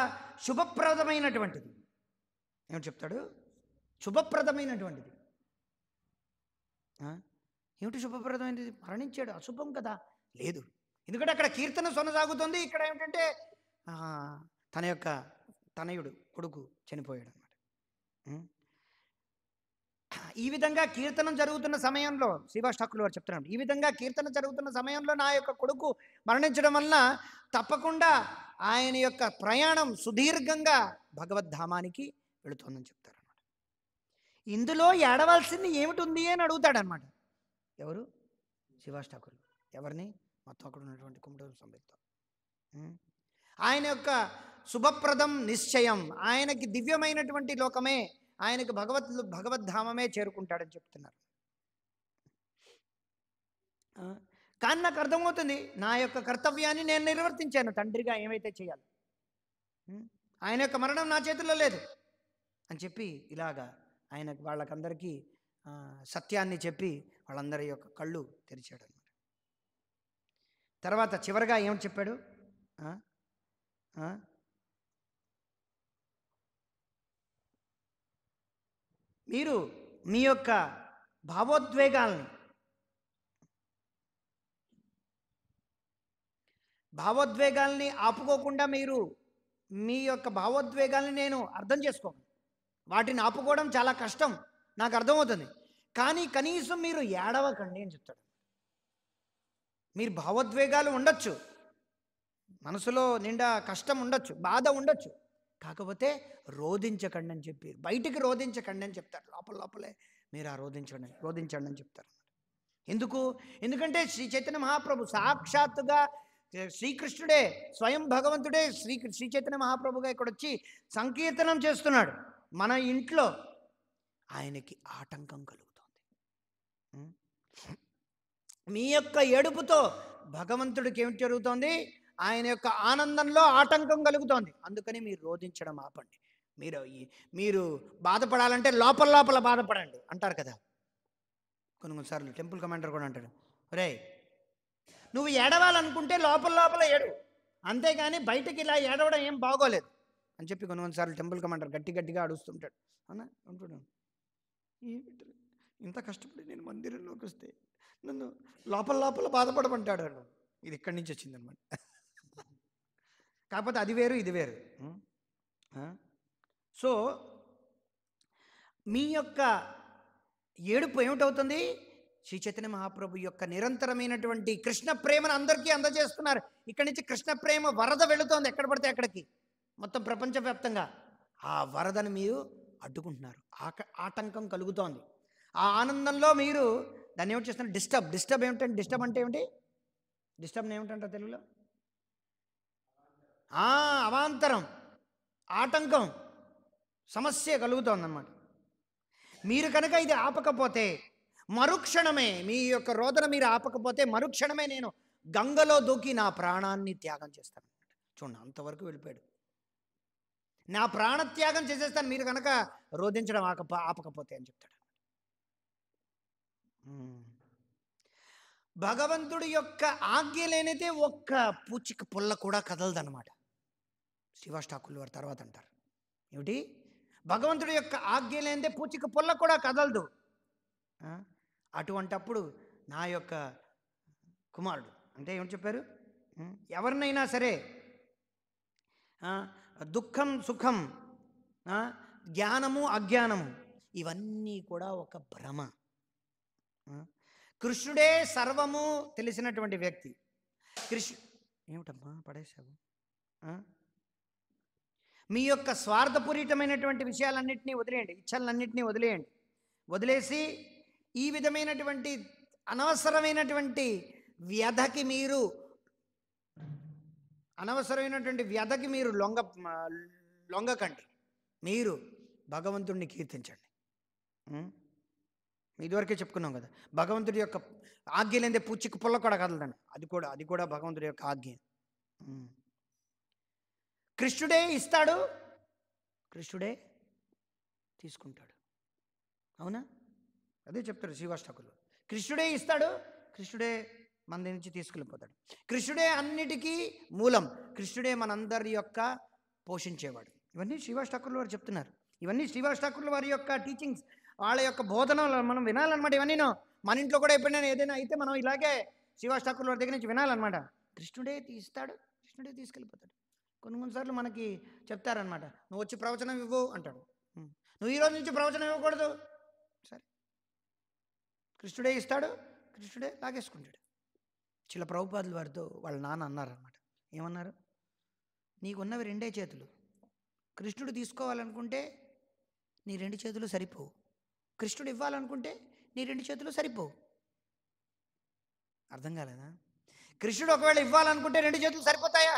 Speaker 1: శుభప్రదమైనటువంటిది. ఏమిటి చెప్తాడు? శుభప్రదమైనటువంటిది. ఏమిటి శుభప్రదమైనది? మరణించాడు, అశుభం కదా? లేదు, ఎందుకంటే అక్కడ కీర్తన కొనసాగుతుంది. ఇక్కడ ఏమిటంటే తన యొక్క తనయుడు కొడుకు చనిపోయాడు అన్నమాట. ఈ విధంగా కీర్తనం జరుగుతున్న సమయంలో శ్రీవాస్ ఠాకూర్ వారు చెప్తున్నాడు, ఈ విధంగా కీర్తన జరుగుతున్న సమయంలో నా యొక్క కొడుకు మరణించడం వలన తప్పకుండా ఆయన యొక్క ప్రయాణం సుదీర్ఘంగా భగవద్ధామానికి వెళుతోందని చెప్తారు అన్నమాట. ఇందులో ఏడవలసింది ఏమిటి ఉంది అని అడుగుతాడనమాట. ఎవరు? శ్రీవాస్ ఠాకూర్. ఎవరిని? మొత్తం అక్కడ ఉన్నటువంటి కుమ్మటూరు సంబిత్తో. ఆయన యొక్క శుభప్రదం నిశ్చయం, ఆయనకి దివ్యమైనటువంటి లోకమే, ఆయనకి భగవద్ధామమే చేరుకుంటాడని చెప్తున్నారు. కానీ నాకు అర్థమవుతుంది, నా యొక్క కర్తవ్యాన్ని నేను నిర్వర్తించాను తండ్రిగా, ఏమైతే చేయాలి. ఆయన యొక్క మరణం నా చేతుల్లో లేదు అని చెప్పి ఇలాగా ఆయన వాళ్ళకందరికీ సత్యాన్ని చెప్పి వాళ్ళందరి యొక్క కళ్ళు తెరిచాడు అన్నమాట. తర్వాత చివరిగా ఏమని చెప్పాడు? మీరు మీ యొక్క భావోద్వేగాల్ని ఆపుకోకుండా మీరు మీ యొక్క భావోద్వేగాల్ని నేను అర్థం చేసుకోను. వాటిని ఆపుకోవడం చాలా కష్టం, నాకు అర్థమవుతుంది. కానీ కనీసం మీరు ఏడవకండి అని చెప్తాడు. మీరు భావోద్వేగాలు ఉండొచ్చు, మనసులో నిండా కష్టం ఉండొచ్చు, బాధ ఉండొచ్చు, కాకపోతే రోధించకండి అని చెప్పి, బయటికి రోధించకండి అని చెప్తారు. లోపలే మీరు ఆ రోధించండి అని చెప్తారు. ఎందుకంటే శ్రీ చైతన్య మహాప్రభు సాక్షాత్తుగా శ్రీకృష్ణుడే, స్వయం భగవంతుడే శ్రీ చైతన్య మహాప్రభుగా ఇక్కడ వచ్చి సంకీర్తనం చేస్తున్నాడు. మన ఇంట్లో ఆయనకి ఆటంకం కలుగుతుంది. మీ యొక్క ఏడుపుతో భగవంతుడికి ఏమిటి జరుగుతోంది? ఆయన యొక్క ఆనందంలో ఆటంకం కలుగుతోంది. అందుకని మీరు రోధించడం ఆపండి. మీరు బాధపడాలంటే లోపల బాధపడండి అంటారు కదా. కొన్నిసార్లు టెంపుల్ కమాండర్ కూడా అంటాడు, రే నువ్వు ఏడవాలనుకుంటే లోపల ఏడు, అంతేగాని బయటకి ఇలా ఏడవడం ఏం బాగోలేదు అని చెప్పి కొన్నిసార్లు టెంపుల్ కమాండర్ గట్టిగా అడుస్తుంటాడు. అన్న అంటున్నాను, ఇంత కష్టపడి నేను మందిరంలోకి వస్తే నన్ను లోపల బాధపడమంటాడు అన్న. ఇది ఇక్కడి నుంచి వచ్చిందనమాట. కాకపోతే అది వేరు ఇది వేరు. సో మీ యొక్క ఏడుపు ఏమిటవుతుంది? శ్రీ చైతన్య మహాప్రభు యొక్క నిరంతరమైనటువంటి కృష్ణ ప్రేమను అందరికీ అందజేస్తున్నారు. ఇక్కడి నుంచి కృష్ణ ప్రేమ వరద వెళుతోంది ఎక్కడ పడితే అక్కడికి, మొత్తం ప్రపంచవ్యాప్తంగా. ఆ వరదను మీరు అడ్డుకుంటున్నారు, ఆటంకం కలుగుతోంది. ఆ ఆనందంలో మీరు దాన్ని ఏమిటి చేస్తున్నారు? డిస్టర్బ్ ఏమిటంటే, డిస్టర్బ్ అంటే ఏమిటి? డిస్టర్బ్ ఏమిటంటారు తెలుగులో? అవాంతరం, ఆటంకం, సమస్య కలుగుతోందన్నమాట. మీరు కనుక ఇది ఆపకపోతే మరుక్షణమే, మీ యొక్క రోదన మీరు ఆపకపోతే మరుక్షణమే నేను గంగలో దూకి నా ప్రాణాన్ని త్యాగం చేస్తాను. చూడండి, అంతవరకు వెళ్ళిపోయాడు. నా ప్రాణత్యాగం చేసేస్తాను మీరు కనుక రోధించడం ఆపకపోతే అని చెప్తాడు. భగవంతుడి యొక్క ఆజ్ఞ లేనిదే ఒక్క పూచిక పుల్ల కూడా కదలదన్నమాట. శ్రీవాస్ ఠాకూర్ వారు తర్వాత అంటారు, ఏమిటి? భగవంతుడి యొక్క ఆజ్ఞ లేనిదే పూచిక పుల్ల కూడా కదలదు. అటువంటప్పుడు నా యొక్క కుమారుడు అంటే ఏమిటి చెప్పారు? ఎవరినైనా సరే దుఃఖం సుఖం, జ్ఞానము అజ్ఞానము, ఇవన్నీ కూడా ఒక భ్రమ. కృష్ణుడే సర్వము తెలిసినటువంటి వ్యక్తి. ఏమిటమ్మా పడేశావు? మీ యొక్క స్వార్థపూరితమైనటువంటి విషయాలన్నింటినీ వదిలేయండి, ఇచ్చలన్నింటినీ వదిలేసి ఈ విధమైనటువంటి అనవసరమైనటువంటి వ్యధకి మీరు లొంగకండి. మీరు భగవంతుడిని కీర్తించండి. ఇదివరకే చెప్పుకున్నాం కదా, భగవంతుడి యొక్క ఆజ్ఞ లేదే పూచికి పుల్ల కూడా కదలదండి. అది కూడా భగవంతుడి యొక్క ఆజ్ఞ. కృష్ణుడే ఇస్తాడు, కృష్ణుడే తీసుకుంటాడు. అవునా? అదే చెప్తాడు శ్రీవాష్టకులు. కృష్ణుడే ఇస్తాడు, కృష్ణుడే మన నుంచి తీసుకెళ్ళిపోతాడు. కృష్ణుడే అన్నిటికీ మూలం, కృష్ణుడే మనందరి యొక్క పోషించేవాడు. ఇవన్నీ శ్రీవాష్టకులు వారు చెప్తున్నారు. ఇవన్నీ శ్రీవాష్టకులు వారి యొక్క టీచింగ్స్, వాళ్ళ యొక్క బోధనలు మనం వినాలన్నమాట. ఇవన్నీ మన ఇంట్లో కూడా ఎప్పుడైనా ఏదైనా అయితే మనం ఇలాగే శ్రీవాష్టకులు వారి దగ్గర నుంచి వినాలన్నమాట. కృష్ణుడే తీస్తాడు, కృష్ణుడే తీసుకెళ్ళిపోతాడు. కొన్నిసార్లు మనకి చెప్తారనమాట, నువ్వు వచ్చి ప్రవచనం ఇవ్వు అంటాడు. నువ్వు ఈరోజు నుంచి ప్రవచనం ఇవ్వకూడదు. సరే, కృష్ణుడే ఇస్తాడు, కృష్ణుడే లాగేసుకుంటాడు. చిల ప్రభుపాదులు వారితో వాళ్ళ నాన్న అన్నారనమాట. ఏమన్నారు? నీకున్నవి 2 చేతులు, కృష్ణుడు తీసుకోవాలనుకుంటే నీ 2 చేతులు సరిపోవు, కృష్ణుడు ఇవ్వాలనుకుంటే నీ 2 చేతులు సరిపోవు. అర్థం కాలేదా? కృష్ణుడు ఒకవేళ ఇవ్వాలనుకుంటే 2 చేతులు సరిపోతాయా?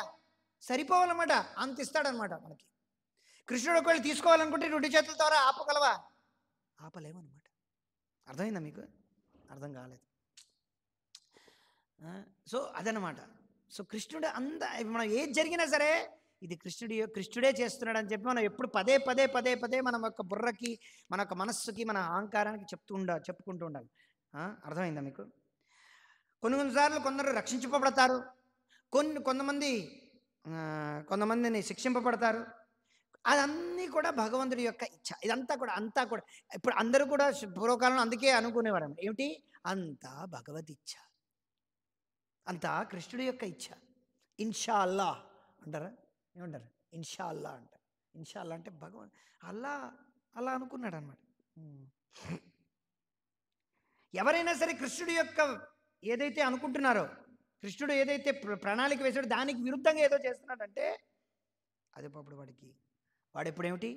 Speaker 1: సరిపోవాలన్నమాట. అంత ఇస్తాడనమాట మనకి. కృష్ణుడు ఒకవేళ తీసుకోవాలనుకుంటే 2 చేతుల ద్వారా ఆపగలవా? ఆపలేమన్నమాట. అర్థమైందా మీకు? అర్థం కాలేదు. సో అదనమాట. సో కృష్ణుడు మనం ఏది జరిగినా సరే ఇది కృష్ణుడే చేస్తున్నాడు అని చెప్పి మనం ఎప్పుడు పదే పదే మన యొక్క బుర్రకి, మన యొక్క మనస్సుకి, మన అహంకారానికి చెప్పుకుంటూ ఉండాలి. అర్థమైందా మీకు? కొన్నిసార్లు కొందరు రక్షించబడతారు, కొంతమందిని శిక్షింపబడతారు. అదన్నీ కూడా భగవంతుడి యొక్క ఇచ్ఛ. ఇదంతా కూడా ఇప్పుడు అందరూ కూడా పూర్వకాలంలో అందుకే అనుకునేవారు, ఏమిటి? అంతా భగవద్ ఇచ్ఛ, అంతా కృష్ణుడి యొక్క ఇచ్ఛ. ఇన్షా అల్లా అంటారా? ఏమంటారు? ఇన్షా అల్లా అంటారు. ఇన్షా అల్లా అంటే అలా అనుకున్నాడు అనమాట. ఎవరైనా సరే కృష్ణుడి యొక్క ఏదైతే అనుకుంటున్నారో, కృష్ణుడు ఏదైతే ప్రణాళిక వేసాడో దానికి విరుద్ధంగా ఏదో చేస్తున్నాడంటే అదే పాపడు వాడు ఎప్పుడేమిటి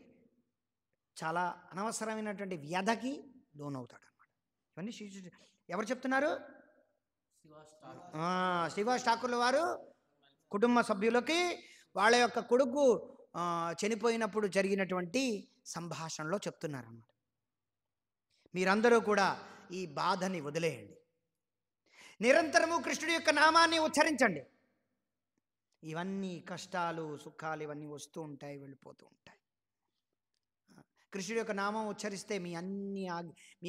Speaker 1: చాలా అనవసరమైనటువంటి వ్యధకి లోనవుతాడు అనమాట. ఇవన్నీ ఎవరు చెప్తున్నారు? శ్రీవాస్ ఠాకూర్ల వారు కుటుంబ సభ్యులకి వాళ్ళ యొక్క కొడుకు చనిపోయినప్పుడు జరిగినటువంటి సంభాషణలో చెప్తున్నారన్నమాట. మీరందరూ కూడా ఈ బాధని వదిలేయండి, నిరంతరము కృష్ణుడి యొక్క నామాన్ని ఉచ్చరించండి. ఇవన్నీ కష్టాలు సుఖాలు ఇవన్నీ వస్తూ ఉంటాయి, వెళ్ళిపోతూ ఉంటాయి. కృష్ణుడి యొక్క నామం ఉచ్చరిస్తే మీ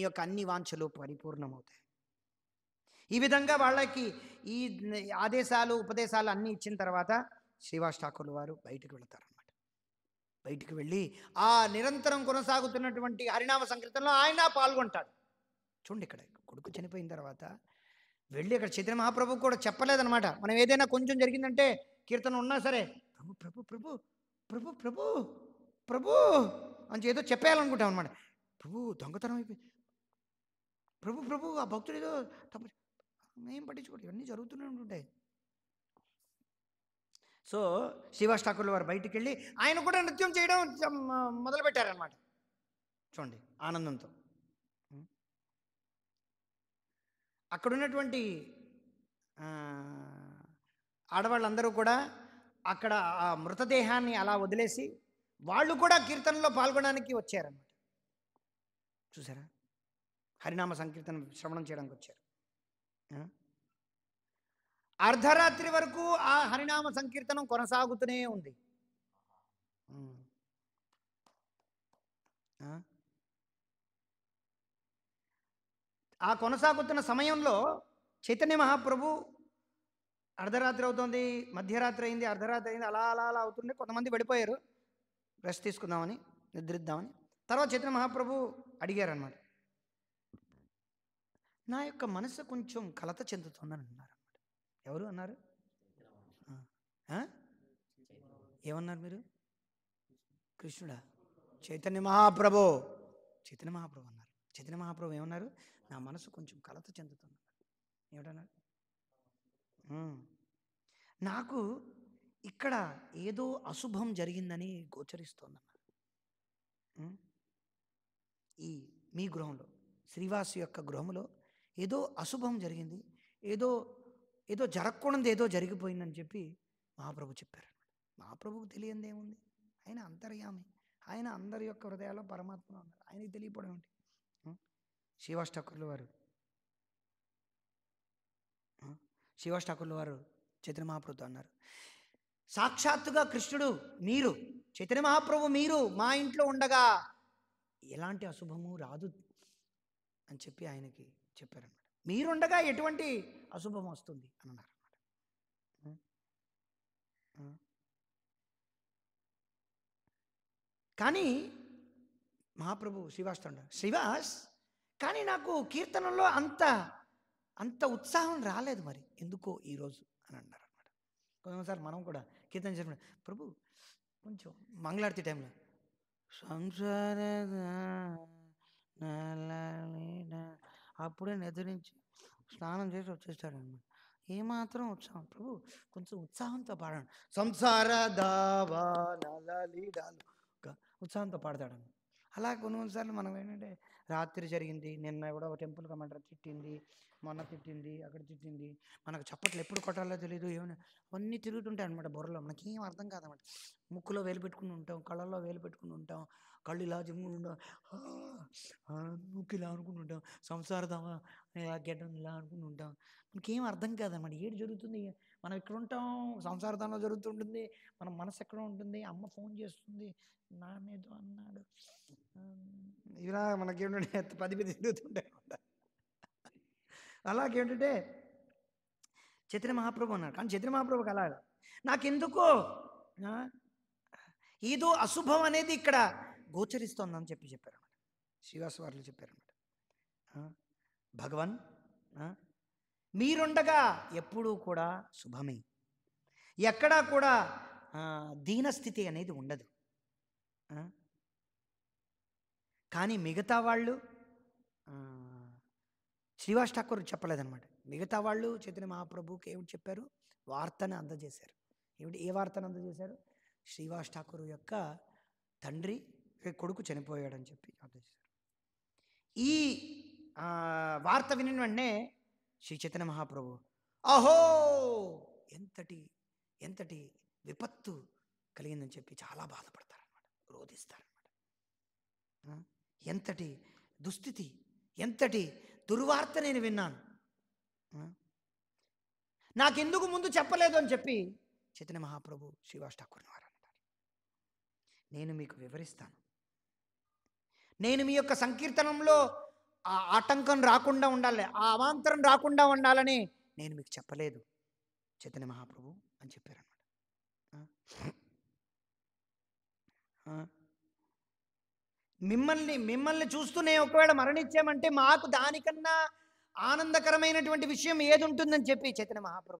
Speaker 1: యొక్క అన్ని వాంఛలు పరిపూర్ణమవుతాయి. ఈ విధంగా వాళ్ళకి ఈ ఆదేశాలు ఉపదేశాలు అన్నీ ఇచ్చిన తర్వాత శ్రీవాస్ ఠాకూర్ల వారు బయటకు వెళతారన్నమాట. బయటికి వెళ్ళి ఆ నిరంతరం కొనసాగుతున్నటువంటి హరినామ సంకీర్తనలో ఆయన పాల్గొంటాడు. చూడండి, ఇక్కడ కొడుకు చనిపోయిన తర్వాత వెళ్ళి అక్కడ చైతన్య మహాప్రభు కూడా చెప్పలేదన్నమాట. మనం ఏదైనా కొంచెం జరిగిందంటే కీర్తన ఉన్నా సరే ప్రభు ప్రభు ప్రభు ప్రభు ప్రభు ప్రభు అని ఏదో చెప్పేయాలనుకుంటాం అనమాట. ప్రభు దొంగతనం అయిపోయింది, ప్రభు ప్రభు ఆ భక్తుడు ఏదో తప్పు, ఏం పట్టించుకోండి, ఇవన్నీ జరుగుతూనే ఉంటుంటాయి. సో శ్రీవాస్ ఠాకూర్ల వారు బయటికి వెళ్ళి ఆయన కూడా నృత్యం చేయడం మొదలుపెట్టారనమాట. చూడండి, ఆనందంతో. అక్కడ ఉన్నటువంటి ఆడవాళ్ళందరూ కూడా అక్కడ ఆ మృతదేహాన్ని అలా వదిలేసి వాళ్ళు కూడా కీర్తనలో పాల్గొనడానికి వచ్చారన్నమాట. చూసారా? హరినామ సంకీర్తన శ్రవణం చేయడానికి వచ్చారు. అర్ధరాత్రి వరకు ఆ హరినామ సంకీర్తనం కొనసాగుతూనే ఉంది. ఆ కొనసాగుతున్న సమయంలో చైతన్య మహాప్రభు అర్ధరాత్రి అవుతుంది, మధ్యరాత్రి అయింది, అర్ధరాత్రి అయింది, అలా అలా అలా అవుతుండే కొంతమంది వెళ్ళిపోయారు రెస్ట్ తీసుకుందామని, నిద్రిద్దామని. తర్వాత చైతన్య మహాప్రభు అడిగారనమాట, నా యొక్క మనసు కొంచెం కలత చెందుతుందని అన్నారు. ఎవరు అన్నారు? ఏమన్నారు మీరు? కృష్ణుడా? చైతన్య మహాప్రభు అన్నారు. చైతన్య మహాప్రభు ఏమన్నారు? నా మనసు కొంచెం కలత చెందుతుంది. ఏమిటన్నారు? నాకు ఇక్కడ ఏదో అశుభం జరిగిందని గోచరిస్తోందన్నారు. ఈ మీ గృహంలో, శ్రీవాసు యొక్క గృహంలో ఏదో అశుభం జరిగింది, ఏదో ఏదో జరగకూడదు, ఏదో జరిగిపోయిందని చెప్పి మహాప్రభు చెప్పారు. మహాప్రభుకు తెలియంది ఏముంది? ఆయన అంతర్యామి, ఆయన అందరి యొక్క హృదయాల్లో పరమాత్మ ఉన్నారు, ఆయనకి తెలియపోవడం ఏంటి? శ్రీవాస్ ఠాకూర్ల వారు శ్రీవాస్ ఠాకూర్ల వారు చైతన్య మహాప్రభుతో అన్నారు, సాక్షాత్తుగా కృష్ణుడు మీరు, చైతన్య మహాప్రభు మీరు మా ఇంట్లో ఉండగా ఎలాంటి అశుభము రాదు అని చెప్పి ఆయనకి చెప్పారనమాట. మీరుండగా ఎటువంటి అశుభం వస్తుంది అని అన్నారు అనమాట. కానీ మహాప్రభు శ్రీవాస్తో అన్నారు, శ్రీవాస్ కానీ నాకు కీర్తనలో అంత అంత ఉత్సాహం రాలేదు, మరి ఎందుకో ఈరోజు అని అన్నారు అనమాట. కొంతసారి మనం కూడా కీర్తన చెప్పిన ప్రభు కొంచెం మంగళారతి టైంలో సంసార అప్పుడే నిద్రించి స్నానం చేసి వచ్చేస్తాడనమాట. ఏమాత్రం ఉత్సాహం, ప్రభు కొంచెం ఉత్సాహంతో పాడాను, సంసార దావా నలీడాలు ఉత్సాహంతో పాడతాడని. అలా కొన్నిసార్లు మనం ఏంటంటే రాత్రి జరిగింది, నిన్న కూడా ఒక టెంపుల్ కమాండర్ తిట్టింది, మొన్న తిట్టింది, అక్కడ తిట్టింది, మనకు చప్పట్లు ఎప్పుడు కొట్టాలో తెలియదు, ఏమైనా అవన్నీ తిరుగుతుంటాయి అనమాట బుర్రలో, మనకేం అర్థం కాదన్నమాట. ముక్కులో వేలు పెట్టుకుని ఉంటాం, కళ్ళల్లో వేలు పెట్టుకుని ఉంటాం, కళ్ళు ఇలా జిమ్ములు ఉంటాం, ముక్కు ఇలా అనుకుని ఉంటాం, సంసారదామా గెడ్డం ఇలా అనుకుని ఉంటాం, మనకేం అర్థం కాదన్నమాట. ఏడు జరుగుతుంది, మనం ఇక్కడ ఉంటాం, సంసారదాంలో జరుగుతుంటుంది, మన మనసు ఎక్కడ ఉంటుంది, అమ్మ ఫోన్ చేస్తుంది, నాన్నేదో అన్నాడు, ఇలా మనకేంటంటే 10 తిరుగుతుంటాయి అనమాట. అలాగేంటంటే చైతన్య మహాప్రభు అన్నారు, కానీ చైతన్య మహాప్రభుకి అలా నాకెందుకో ఏదో అశుభం అనేది ఇక్కడ గోచరిస్తోందని చెప్పారన్నమాట. శ్రీవాస వార్లు చెప్పారన్నమాట, భగవన్ మీరుండగా ఎప్పుడూ కూడా శుభమే, ఎక్కడా కూడా దీనస్థితి అనేది ఉండదు. కానీ మిగతా వాళ్ళు శ్రీవాస్ ఠాకూర్ చెప్పలేదన్నమాట. మిగతా వాళ్ళు చైతన్య మహాప్రభుకి ఏమిటి చెప్పారు? వార్తను అందజేశారు. ఏ వార్తను అందజేశారు? శ్రీవాస్ ఠాకూర్ యొక్క తండ్రి కొడుకు చనిపోయాడని చెప్పి అందజేశారు. ఈ వార్త విని వెంటనే శ్రీ చైతన్య మహాప్రభు అహో ఎంతటి ఎంతటి విపత్తు కలిగిందని చెప్పి చాలా బాధపడతారనమాట, రోధిస్తారనమాట. ఎంతటి దుస్థితి, ఎంతటి దుర్వార్త నేను విన్నాను, నాకెందుకు ముందు చెప్పలేదు అని చెప్పి చైతన్య మహాప్రభు శ్రీవాస్ ఠాకూర్ వారు అంటారు, నేను మీకు వివరిస్తాను, నేను మీ యొక్క సంకీర్తనంలో ఆ ఆటంకం రాకుండా ఉండాలి, ఆ అవాంతరం రాకుండా ఉండాలని నేను మీకు చెప్పలేదు చైతన్య మహాప్రభు అని చెప్పారనమాట. మిమ్మల్ని చూస్తూనే ఒకవేళ మరణించామంటే మాకు దానికన్నా ఆనందకరమైనటువంటి విషయం ఏది ఉంటుందని చెప్పి చైతన్య మహాప్రభు